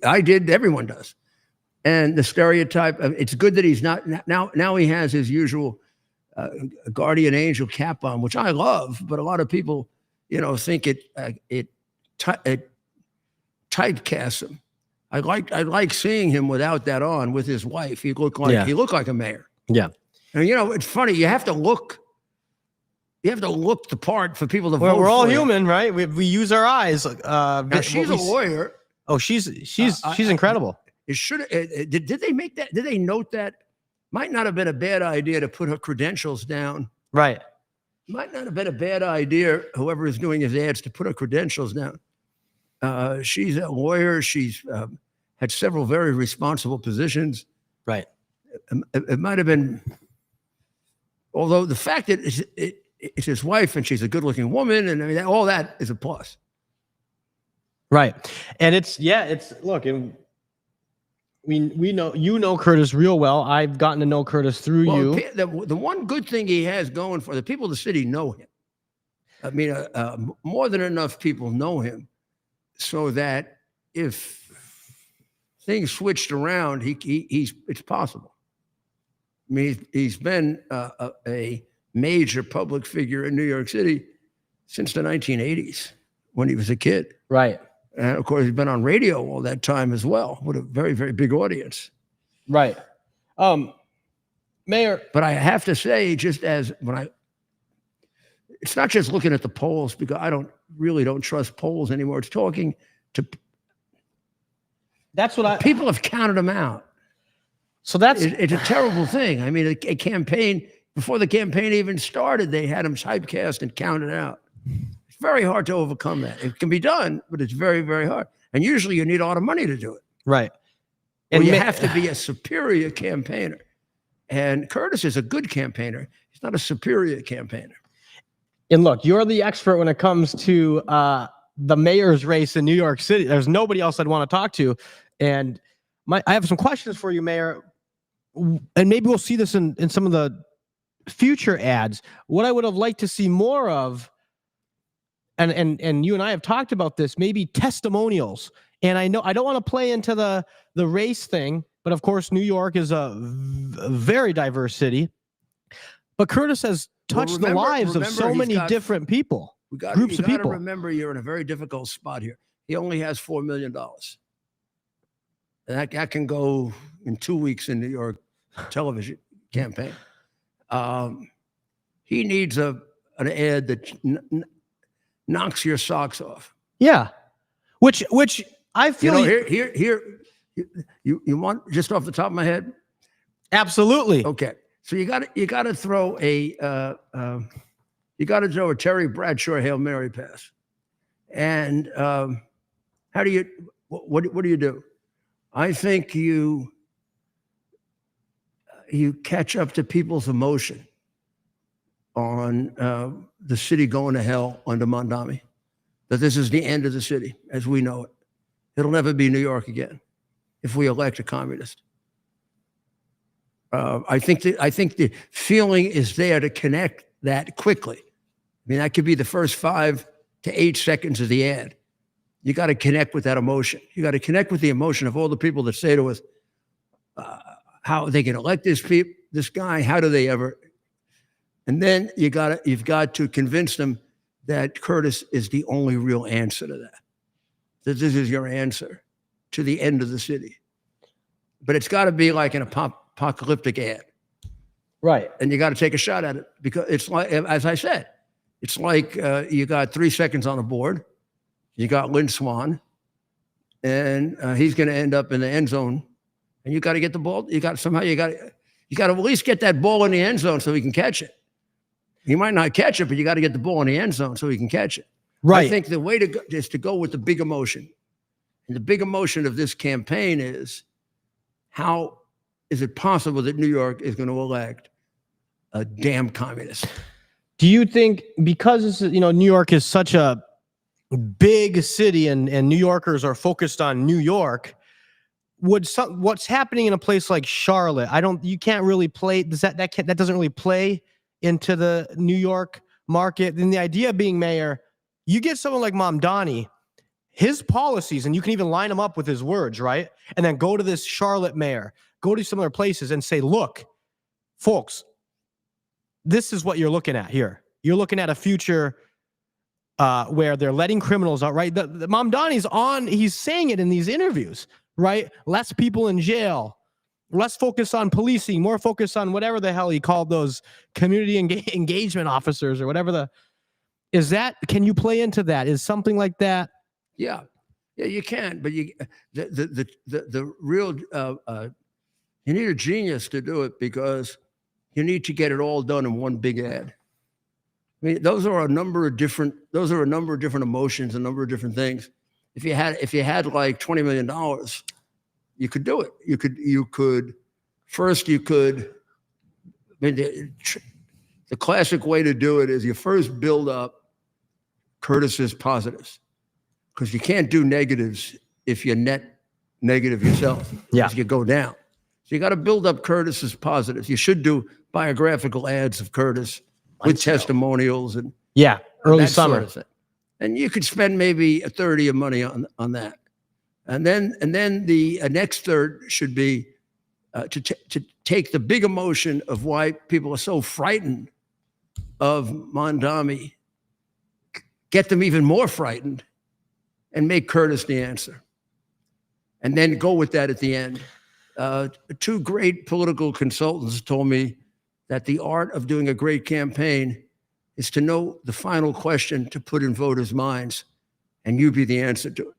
I did, everyone does. And the stereotype, it's good that he's not, now he has his usual guardian angel cap on, which I love, but a lot of people, think it typecasts him. I like seeing him without that on with his wife. He looked like a mayor. Yeah. And it's funny. You have to look the part for people to vote. We're all for you. human, right? We use our eyes. Now, she's a lawyer. Oh, she's incredible. It should. Did they make that? Did they note that? Might not have been a bad idea to put her credentials down. Right. Might not have been a bad idea. Whoever is doing his ads to put her credentials down. She's a lawyer. She's had several very responsible positions. Right. It might have been, although the fact that it's his wife and she's a good-looking woman, and I mean all that is a plus. Right. And look, we know Curtis real well. I've gotten to know Curtis through you. The one good thing he has going for the people of the city know him. I mean, more than enough people know him, so that if things switched around, it's possible. I mean, he's been a major public figure in New York City since the 1980s when he was a kid. Right. And of course, he's been on radio all that time as well with a very, very big audience. Right. Mayor. But I have to say, it's not just looking at the polls, because I don't trust polls anymore. It's talking to people have counted them out. So it's a terrible thing. I mean, a campaign, before the campaign even started, they had them typecast and counted out. It's very hard to overcome that. It can be done, but it's very, very hard. And usually you need a lot of money to do it. Right. And you have to be a superior campaigner. And Curtis is a good campaigner. He's not a superior campaigner. And look, you're the expert when it comes to the mayor's race in New York City. There's nobody else I'd want to talk to. And I have some questions for you, Mayor. And maybe we'll see this in some of the future ads. What I would have liked to see more of, and you and I have talked about this, maybe testimonials. And I know I don't want to play into the race thing, but of course, New York is a very diverse city. But Curtis has touched the lives of so many different people, groups of people. Remember, you're in a very difficult spot here. He only has $4 million. And that can go in 2 weeks in New York television campaign. He needs an ad that knocks your socks off. Yeah, which I feel here. You want, just off the top of my head? Absolutely. Okay, so you got to throw a Terry Bradshaw Hail Mary pass, and what do you do? I think you catch up to people's emotion on the city going to hell under Mondami, that this is the end of the city as we know it. It'll never be New York again if we elect a communist. I think the feeling is there to connect that quickly. I mean, that could be the first 5 to 8 seconds of the ad. You got to connect with that emotion. You got to connect with the emotion of all the people that say to us, how they can elect this guy. How do they ever? And then you've got to convince them that Curtis is the only real answer to that. That this is your answer to the end of the city. But it's got to be like an apocalyptic ad. Right. And you got to take a shot at it because it's like, as I said, it's like you got 3 seconds on a board. You got Lynn Swan, and he's going to end up in the end zone. And you got to get the ball. You got to at least get that ball in the end zone so he can catch it. He might not catch it, but you got to get the ball in the end zone so he can catch it. Right. I think the way to go is to go with the big emotion. And the big emotion of this campaign is, how is it possible that New York is going to elect a damn communist? Do you think because New York is such a big city and New Yorkers are focused on New York, what's happening in a place like Charlotte? You can't really play. That doesn't really play into the New York market. And the idea being, Mayor, you get someone like Mamdani, his policies, and you can even line them up with his words, right? And then go to this Charlotte mayor, go to similar places and say, look, folks, this is what you're looking at here. You're looking at a future where they're letting criminals out, right? The Mamdani's he's saying it in these interviews, right? Less people in jail, less focus on policing, more focus on whatever the hell he called those community engagement officers or whatever can you play into that? Is something like that? Yeah, you can, but the real you need a genius to do it because you need to get it all done in one big ad. I mean, those are a number of different emotions, a number of different things. If you had like $20 million, you could do it. You could. I mean, the classic way to do it is you first build up Curtis's positives, because you can't do negatives if you're net negative yourself. Yeah, you go down. So you got to build up Curtis's positives. You should do biographical ads of Curtis with testimonials and early summer. Sort of and you could spend maybe a third of your money on that, and then the next third should be to take the big emotion of why people are so frightened of Mondami, get them even more frightened, and make Curtis the answer, and then go with that at the end. 2 great political consultants told me that the art of doing a great campaign is to know the final question to put in voters' minds, and you be the answer to it.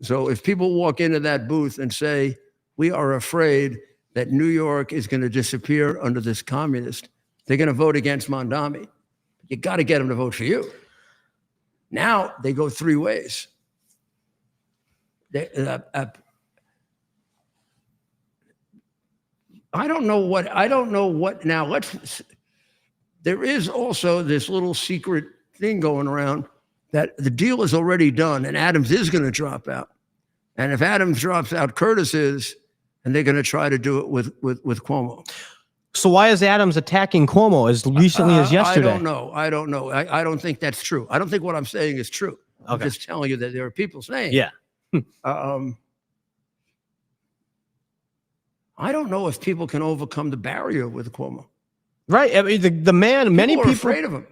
So if people walk into that booth and say, we are afraid that New York is going to disappear under this communist, they're going to vote against Mondami. You got to get them to vote for you. Now they go 3 ways. I don't know what now. There is also this little secret thing going around that the deal is already done and Adams is going to drop out. And if Adams drops out, Curtis is, and they're going to try to do it with Cuomo. So why is Adams attacking Cuomo as recently as yesterday? I don't know. I don't think that's true. I don't think what I'm saying is true. Okay. I'm just telling you that there are people saying. Yeah. I don't know if people can overcome the barrier with Cuomo. Right. I mean, the man, many people are afraid of him.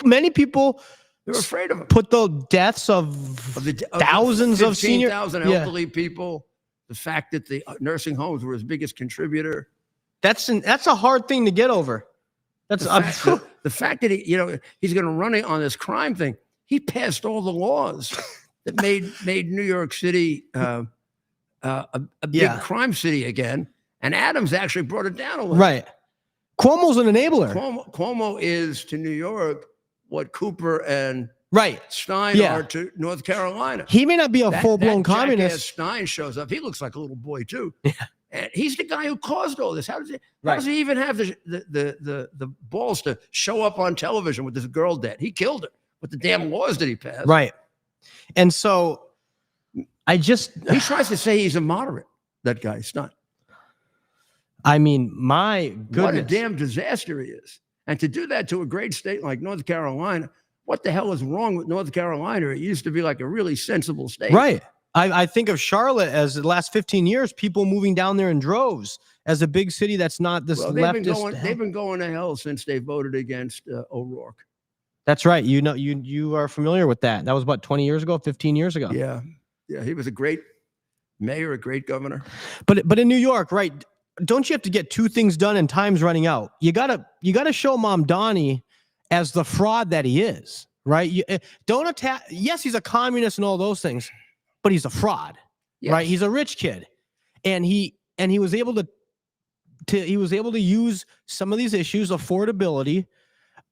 Many people they're afraid of him. Put the deaths of thousands of 15,000 elderly people. The fact that the nursing homes were his biggest contributor. That's a hard thing to get over. That's the fact that he's going to run it on this crime thing. He passed all the laws that made New York City a big crime city again. And Adams actually brought it down a little. Right. Cuomo's an enabler. Cuomo is to New York what Cooper and Stein are to North Carolina. He may not be a full-blown communist. Stein shows up. He looks like a little boy too. Yeah. And he's the guy who caused all this. How does he even have the balls to show up on television with this girl dead? He killed her. What the damn laws did he pass? Right. And so he tries to say he's a moderate. That guy, he's not. I mean, my goodness. What a damn disaster he is. And to do that to a great state like North Carolina, what the hell is wrong with North Carolina? It used to be like a really sensible state. Right. I think of Charlotte as the last 15 years, people moving down there in droves as a big city that's not this leftist. They've been going to hell since they voted against O'Rourke. That's right. You are familiar with that. That was about 20 years ago, 15 years ago. Yeah. Yeah. He was a great mayor, a great governor. But in New York, right? Don't you have to get two things done and time's running out? You gotta show Mamdani as the fraud that he is, right? Don't attack. Yes, he's a communist and all those things, but he's a fraud, right? He's a rich kid, and he was able to use some of these issues, affordability,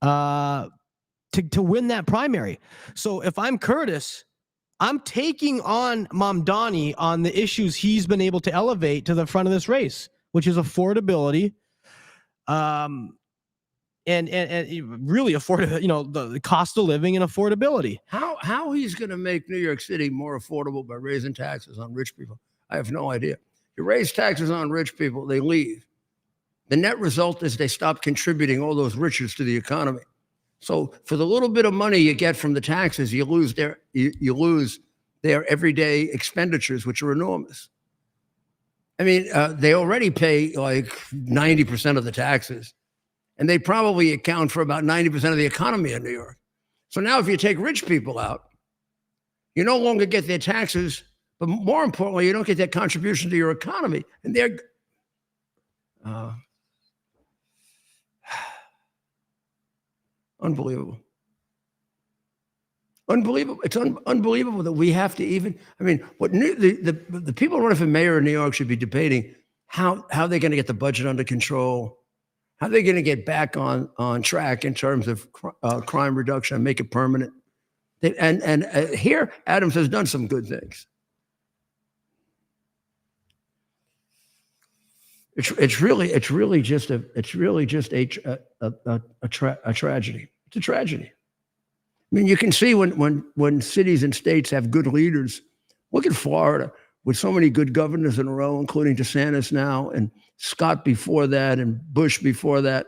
to win that primary. So if I'm Curtis, I'm taking on Mamdani on the issues he's been able to elevate to the front of this race, which is affordability, and really affordable, the cost of living and affordability. How he's going to make New York City more affordable by raising taxes on rich people, I have no idea. You raise taxes on rich people, they leave. The net result is they stop contributing all those riches to the economy. So for the little bit of money you get from the taxes, you lose their everyday expenditures, which are enormous. I mean, they already pay like 90% of the taxes, and they probably account for about 90% of the economy in New York. So now if you take rich people out, you no longer get their taxes, but more importantly, you don't get their contribution to your economy. And they're unbelievable. Unbelievable. It's unbelievable that we have to the people running for mayor in New York should be debating how they're going to get the budget under control, how they're going to get back on track in terms of crime reduction and make it permanent. Here, Adams has done some good things. It's really just a tragedy. It's a tragedy. I mean, you can see when cities and states have good leaders. Look at Florida with so many good governors in a row, including DeSantis now and Scott before that and Bush before that.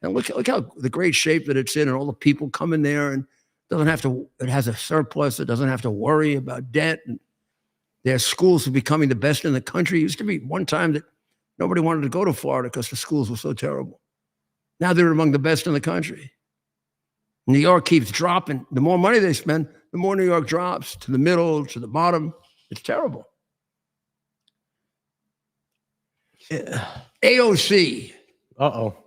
And look how the great shape that it's in, and all the people coming there, and it has a surplus. It doesn't have to worry about debt. And their schools are becoming the best in the country. It used to be one time that nobody wanted to go to Florida because the schools were so terrible. Now they're among the best in the country. New York keeps dropping. The more money they spend, the more New York drops to the middle, to the bottom. It's terrible. AOC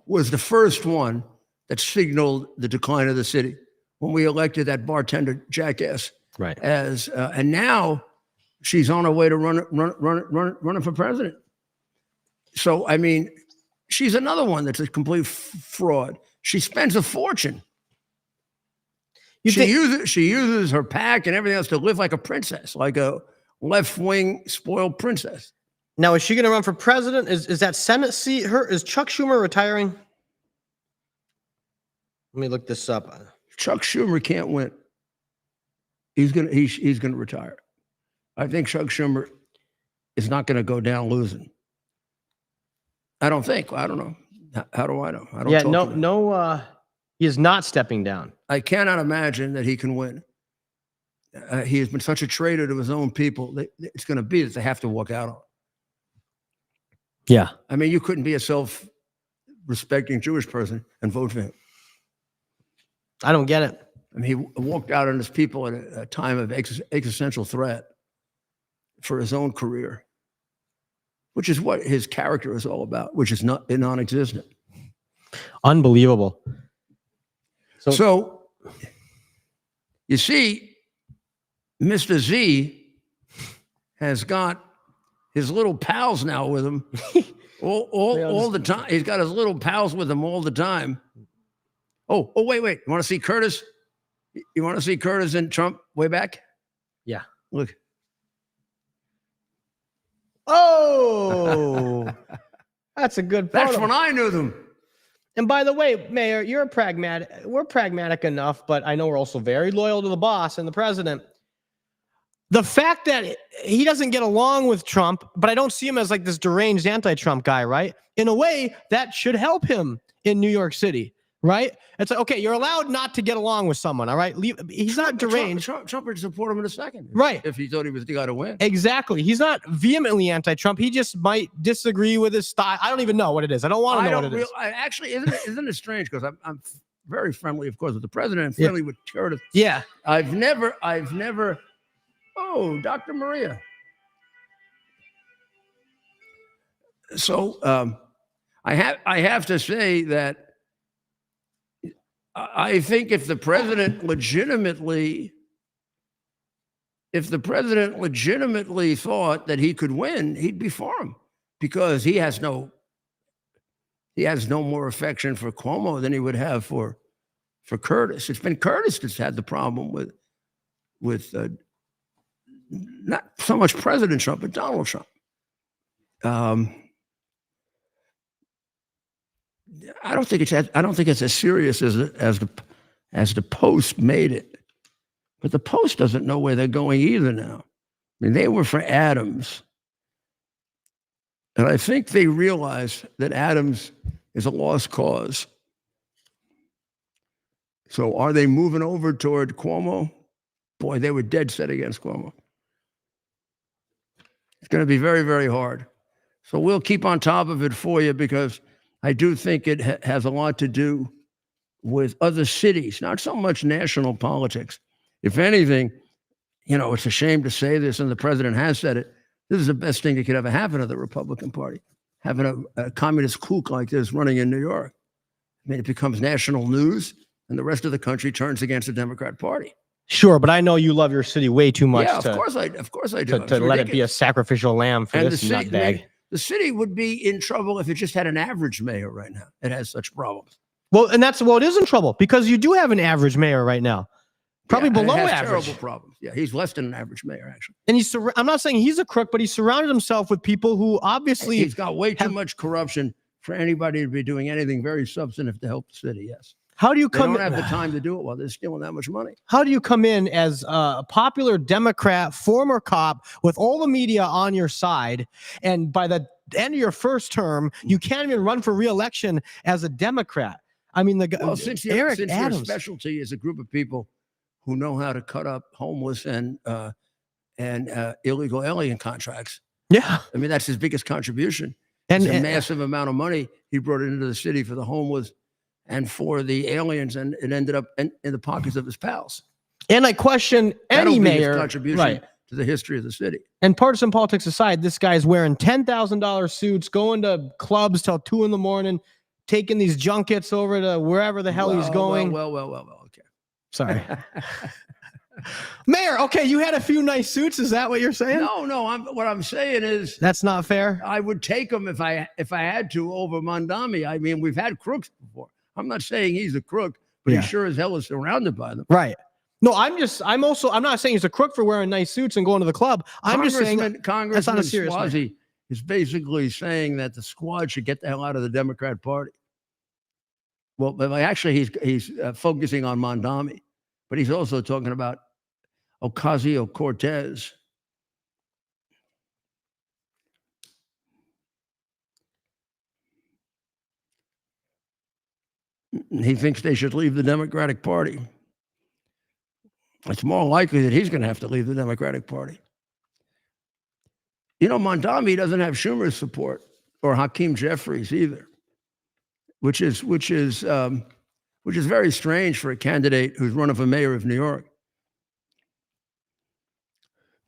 was the first one that signaled the decline of the city when we elected that bartender jackass. Right. And now she's on her way to running for president. So, I mean, she's another one that's a complete fraud. She spends a fortune. She uses her PAC and everything else to live like a princess, like a left-wing spoiled princess. Now, is she going to run for president? Is that Senate seat is Chuck Schumer retiring? Let me look this up. Chuck Schumer can't win. He's gonna retire. I think Chuck Schumer is not going to go down losing. I don't know. How do I know? I don't. He is not stepping down. I cannot imagine that he can win. He has been such a traitor to his own people. It's going to be that they have to walk out on. Yeah. I mean, you couldn't be a self-respecting Jewish person and vote for him. I don't get it. I mean, he walked out on his people at a time of existential threat for his own career, which is what his character is all about, which is non-existent. Unbelievable. So you see, Mr. Z has got his little pals now with him all the time. He's got his little pals with him all the time. Oh, wait. You want to see Curtis? You want to see Curtis and Trump way back? Yeah. Look. Oh, that's a good photo. That's when I knew them. And by the way, Mayor, you're a pragmatic. We're pragmatic enough, but I know we're also very loyal to the boss and the president. The fact that he doesn't get along with Trump, but I don't see him as like this deranged anti-Trump guy, right? In a way, that should help him in New York City, right? It's like, okay, you're allowed not to get along with someone, all right? He's not deranged. Trump would support him in a second. Right. If he thought he was the guy to win. Exactly. He's not vehemently anti-Trump. He just might disagree with his style. I don't even know what it is. I don't want to know what it is. Actually, isn't it strange? Because I'm very friendly, of course, with the president and friendly with Curtis. Yeah. I've never. Oh, Dr. Maria. So I have to say that I think if the president legitimately thought that he could win, he'd be for him, because he has no more affection for Cuomo than he would have for Curtis. It's been Curtis that's had the problem with not so much President Trump, but Donald Trump. I don't think it's as serious as the Post made it. But the Post doesn't know where they're going either now. I mean, they were for Adams. And I think they realize that Adams is a lost cause. So are they moving over toward Cuomo? Boy, they were dead set against Cuomo. It's going to be very, very hard. So we'll keep on top of it for you, because I do think it has a lot to do with other cities, not so much national politics. If anything, it's a shame to say this, and the president has said it, this is the best thing that could ever happen to the Republican Party, having a communist kook like this running in New York. I mean, it becomes national news, and the rest of the country turns against the Democrat Party. Sure, but I know you love your city way too much. Yeah, of course I do. To let it be a sacrificial lamb for this nutbag. The city would be in trouble if it just had an average mayor right now. It has such problems. Well, and it is in trouble, because you do have an average mayor right now. Probably below average. Terrible problems. Yeah, he's less than an average mayor, actually. And I'm not saying he's a crook, but he surrounded himself with people who obviously he's got way too much corruption for anybody to be doing anything very substantive to help the city. Yes. How do you come? They don't have the time to do it while they're stealing that much money. How do you come in as a popular Democrat, former cop, with all the media on your side, and by the end of your first term, you can't even run for re-election as a Democrat? I mean, since your specialty is a group of people who know how to cut up homeless and illegal alien contracts. Yeah, I mean, that's his biggest contribution. And a massive amount of money he brought into the city for the homeless and for the aliens, and it ended up in the pockets of his pals. And I question any mayor contribution to the history of the city. And partisan politics aside, this guy's wearing $10,000 suits, going to clubs till 2 a.m, taking these junkets over to wherever the hell he's going. Well. Okay. Sorry. Mayor, okay, you had a few nice suits. Is that what you're saying? No. What I'm saying is that's not fair. I would take them if I had to over Mondami. I mean, we've had crooks before. I'm not saying he's a crook, but he sure as hell is surrounded by them. Right. No, I'm not saying he's a crook for wearing nice suits and going to the club. I'm just saying Congressman Suozzi is basically saying that the squad should get the hell out of the Democrat Party. Well, actually, he's focusing on Mondami, but he's also talking about Ocasio-Cortez. He thinks they should leave the Democratic Party. It's more likely that he's going to have to leave the Democratic Party. Mondami doesn't have Schumer's support, or Hakeem Jeffries either, which is very strange for a candidate who's running for mayor of New York.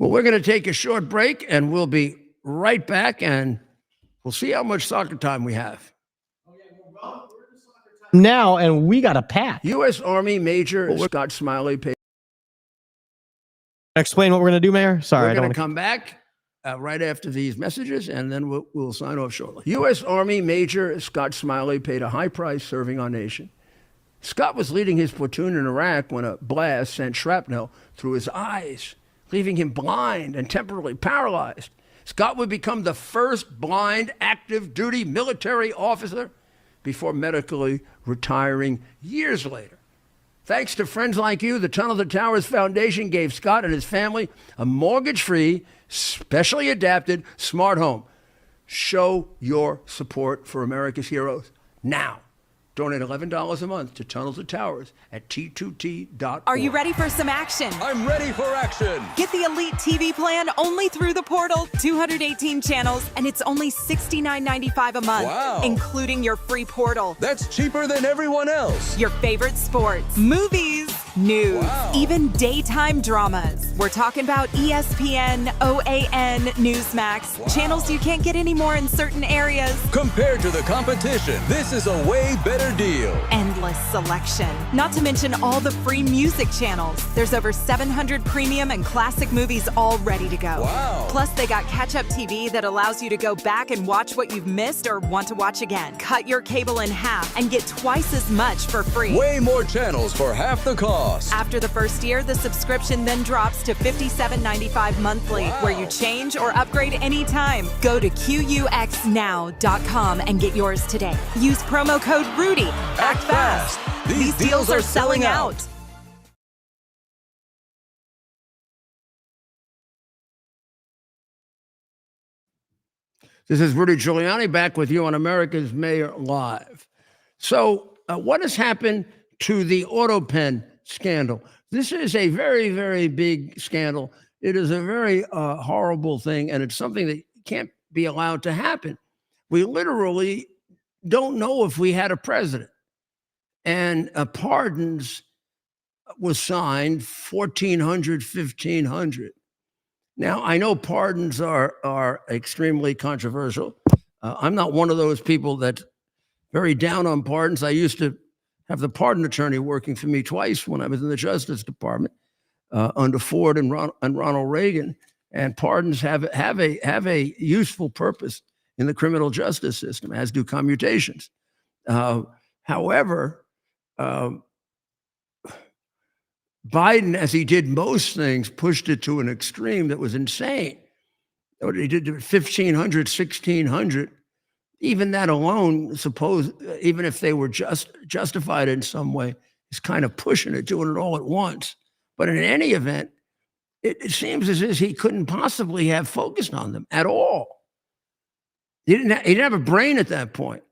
Well, we're going to take a short break, and we'll be right back, and we'll see how much soccer time we have. Now, and we got a pack. U.S. Army Major Scott Smiley paid. Explain what we're going to do, Mayor. Sorry, we're going to come back right after these messages, and then we'll sign off shortly. U.S. Army Major Scott Smiley paid a high price serving our nation. Scott was leading his platoon in Iraq when a blast sent shrapnel through his eyes, leaving him blind and temporarily paralyzed. Scott would become the first blind active duty military officer before medically retiring years later. Thanks to friends like you, the Tunnel to Towers Foundation gave Scott and his family a mortgage-free, specially adapted smart home. Show your support for America's heroes now. Donate $11 a month to Tunnel to Towers at T2T.org. Are you ready for some action? I'm ready for action. Get the Elite TV plan only through the portal. 218 channels, and it's only $69.95 a month, Wow. including your free portal. That's cheaper than everyone else. Your favorite sports, movies, news, Wow. even daytime dramas. We're talking about ESPN, OAN, Newsmax, channels you can't get anymore in certain areas. Compared to the competition, this is a way better deal. Endless selection. Not to mention all the free music channels. There's over 700 premium and classic movies all ready to go. Wow. Plus, they got catch-up TV that allows you to go back and watch what you've missed or want to watch again. Cut your cable in half and get twice as much for free. Way more channels for half the cost. After the first year, the subscription then drops to $57.95 monthly, Wow. where you change or upgrade anytime. Go to QUXNow.com and get yours today. Use promo code RUDY. Act fast. These deals are selling out. This is Rudy Giuliani back with you on America's Mayor Live. So what has happened to the auto pen scandal? This is a very, very big scandal. It is a very horrible thing, and it's something that can't be allowed to happen. We literally don't know if we had a president. And pardons was signed 1,400, 1,500. Now, I know pardons are extremely controversial. I'm not one of those people that's very down on pardons. I used to have the pardon attorney working for me twice when I was in the Justice Department under Ford and Ronald Reagan. And pardons have a useful purpose in the criminal justice system, as do commutations. However, Biden, as he did most things, pushed it to an extreme that was insane. What he did to 1,500, 1,600, even that alone, even if they were justified in some way, is kind of pushing it, doing it all at once. But in any event, it seems as if he couldn't possibly have focused on them at all. He didn't have a brain at that point.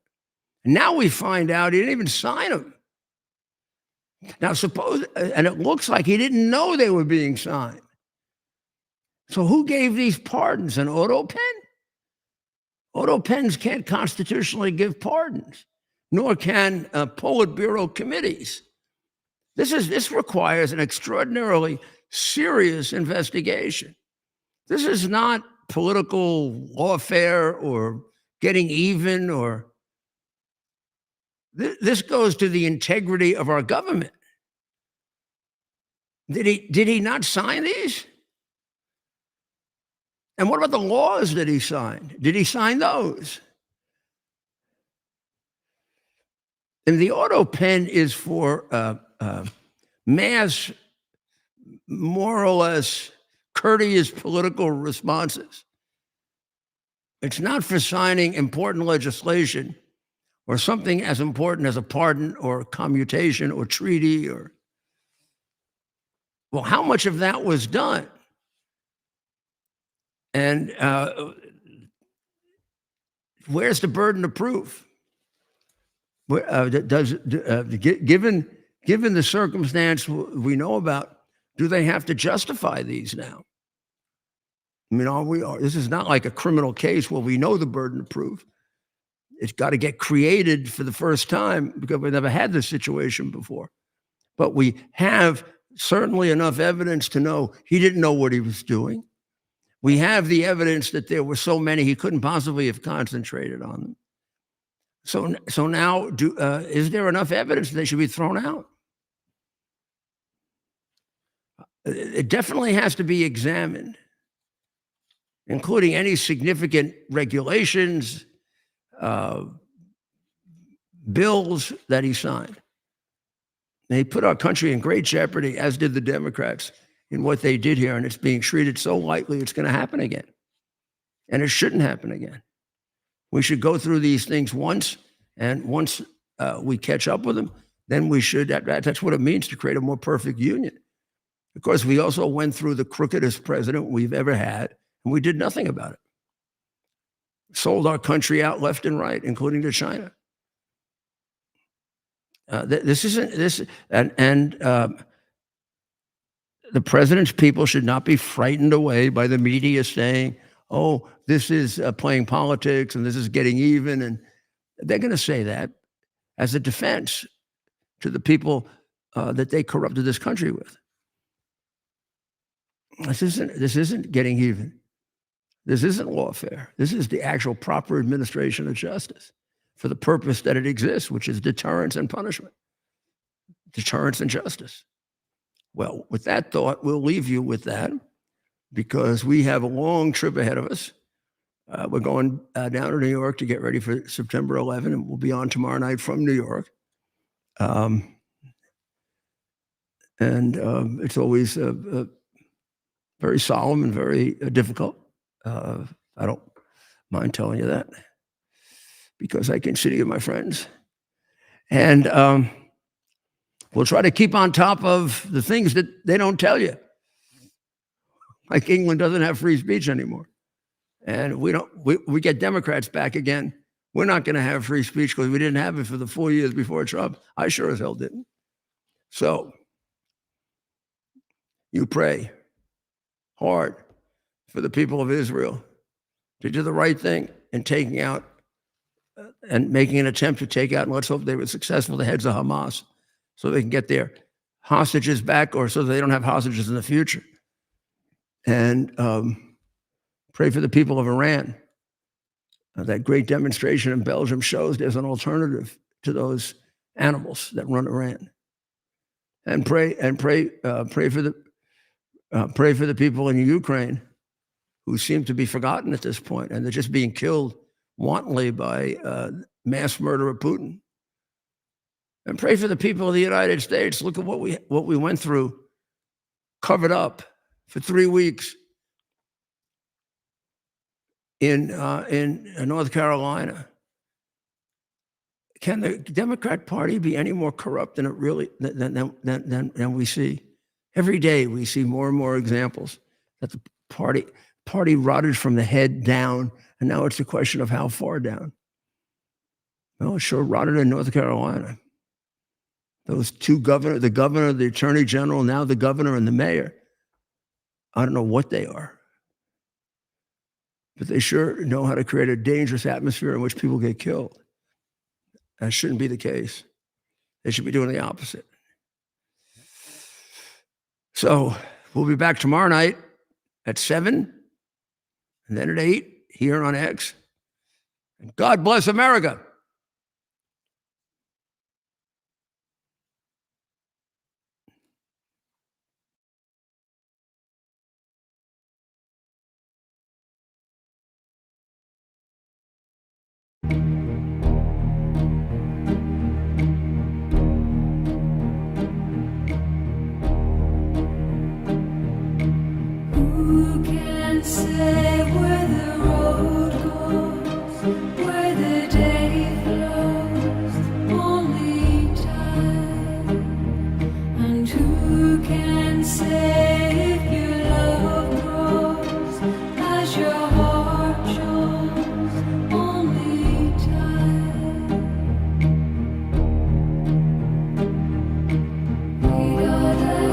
And now we find out he didn't even sign them. Now and it looks like he didn't know they were being signed. So who gave these pardons? An auto pen? Auto pens can't constitutionally give pardons, nor can Politburo committees. This requires an extraordinarily serious investigation. This is not political lawfare or getting even, or this goes to the integrity of our government. Did he not sign these? And what about the laws that he signed? Did he sign those? And the auto pen is for mass, more or less courteous political responses. It's not for signing important legislation or something as important as a pardon or commutation or treaty or, well, how much of that was done? And where's the burden of proof? Given the circumstance we know about, do they have to justify these now? I mean, this is not like a criminal case where we know the burden of proof. It's got to get created for the first time because we never had this situation before. But we have certainly enough evidence to know he didn't know what he was doing. We have the evidence that there were so many he couldn't possibly have concentrated on them. So now, is there enough evidence that they should be thrown out? It definitely has to be examined, including any significant regulations, bills that he signed. And he put our country in great jeopardy, as did the Democrats, in what they did here, and it's being treated so lightly it's going to happen again. And it shouldn't happen again. We should go through these things once, and once we catch up with them, then we should, that's what it means to create a more perfect union. Of course, we also went through the crookedest president we've ever had, and we did nothing about it. Sold our country out left and right, including to China. The president's people should not be frightened away by the media saying, oh, this is playing politics and this is getting even. And they're going to say that as a defense to the people that they corrupted this country with. This isn't getting even. This isn't lawfare. This is the actual proper administration of justice for the purpose that it exists, which is deterrence and punishment. Deterrence and justice. Well, with that thought, we'll leave you with that because we have a long trip ahead of us. We're going down to New York to get ready for September 11, and we'll be on tomorrow night from New York. It's always very solemn and very difficult. I don't mind telling you that because I consider you my friends. And we'll try to keep on top of the things that they don't tell you. Like England doesn't have free speech anymore. And we get Democrats back again. We're not going to have free speech because we didn't have it for the 4 years before Trump. I sure as hell didn't. So you pray hard for the people of Israel to do the right thing in taking out and making an attempt to take out, and let's hope they were successful, the heads of Hamas, so they can get their hostages back or so they don't have hostages in the future. And pray for the people of Iran. That great demonstration in Belgium shows there's an alternative to those animals that run Iran. And pray for the people in Ukraine who seem to be forgotten at this point, and they're just being killed wantonly by mass murderer Putin. And pray for the people of the United States. Look at what we went through, covered up for 3 weeks in North Carolina. Can the Democrat Party be any more corrupt than it really than we see? Every day we see more and more examples that the party rotted from the head down, and now it's a question of how far down. Well, it sure rotted in North Carolina. Those two governors, the governor, the attorney general, now the governor and the mayor, I don't know what they are, but they sure know how to create a dangerous atmosphere in which people get killed. That shouldn't be the case. They should be doing the opposite. So we'll be back tomorrow night at 7 and then at 8 here on X. And God bless America. Who can say where the road goes, where the day flows, only time? And who can say if your love grows as your heart shows, only time? We are there.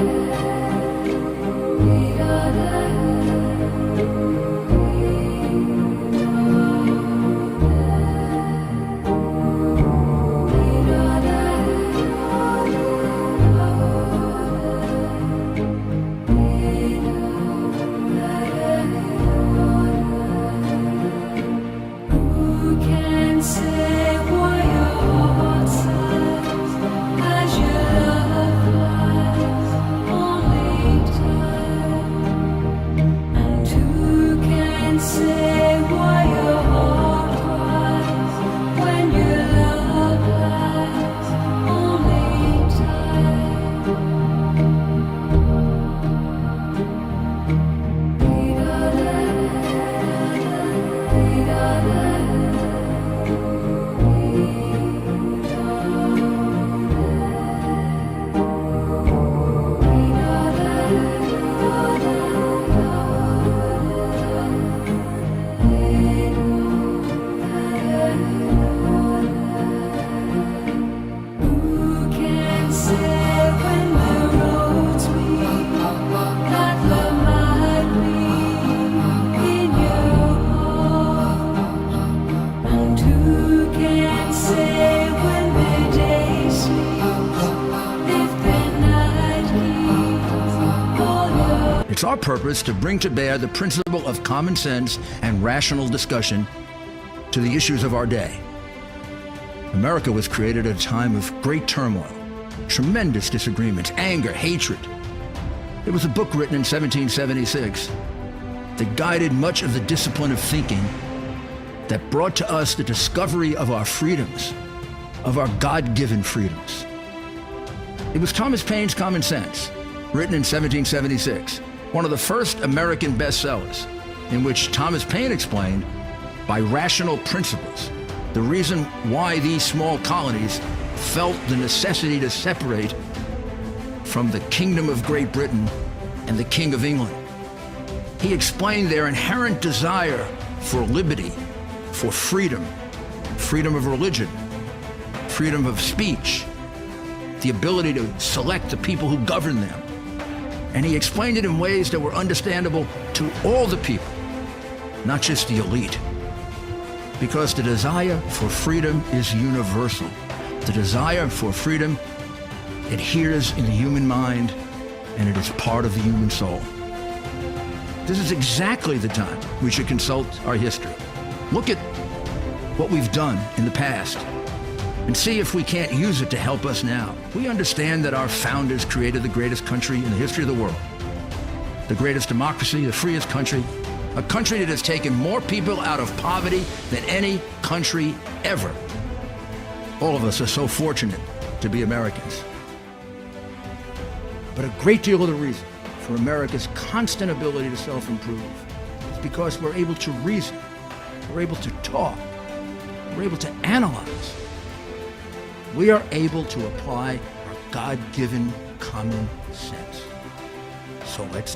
It's our purpose to bring to bear the principle of common sense and rational discussion to the issues of our day. America was created at a time of great turmoil, tremendous disagreements, anger, hatred. There was a book written in 1776 that guided much of the discipline of thinking that brought to us the discovery of our freedoms, of our God-given freedoms. It was Thomas Paine's Common Sense, written in 1776, one of the first American bestsellers, in which Thomas Paine explained, by rational principles, the reason why these small colonies felt the necessity to separate from the Kingdom of Great Britain and the King of England. He explained their inherent desire for liberty, for freedom, freedom of religion, freedom of speech, the ability to select the people who govern them. And he explained it in ways that were understandable to all the people, not just the elite. Because the desire for freedom is universal. The desire for freedom adheres in the human mind, and it is part of the human soul. This is exactly the time we should consult our history. Look at what we've done in the past and see if we can't use it to help us now. We understand that our founders created the greatest country in the history of the world, the greatest democracy, the freest country, a country that has taken more people out of poverty than any country ever. All of us are so fortunate to be Americans. But a great deal of the reason for America's constant ability to self-improve is because we're able to reason, we're able to talk, we're able to analyze. We are able to apply our God-given common sense. So let's do it.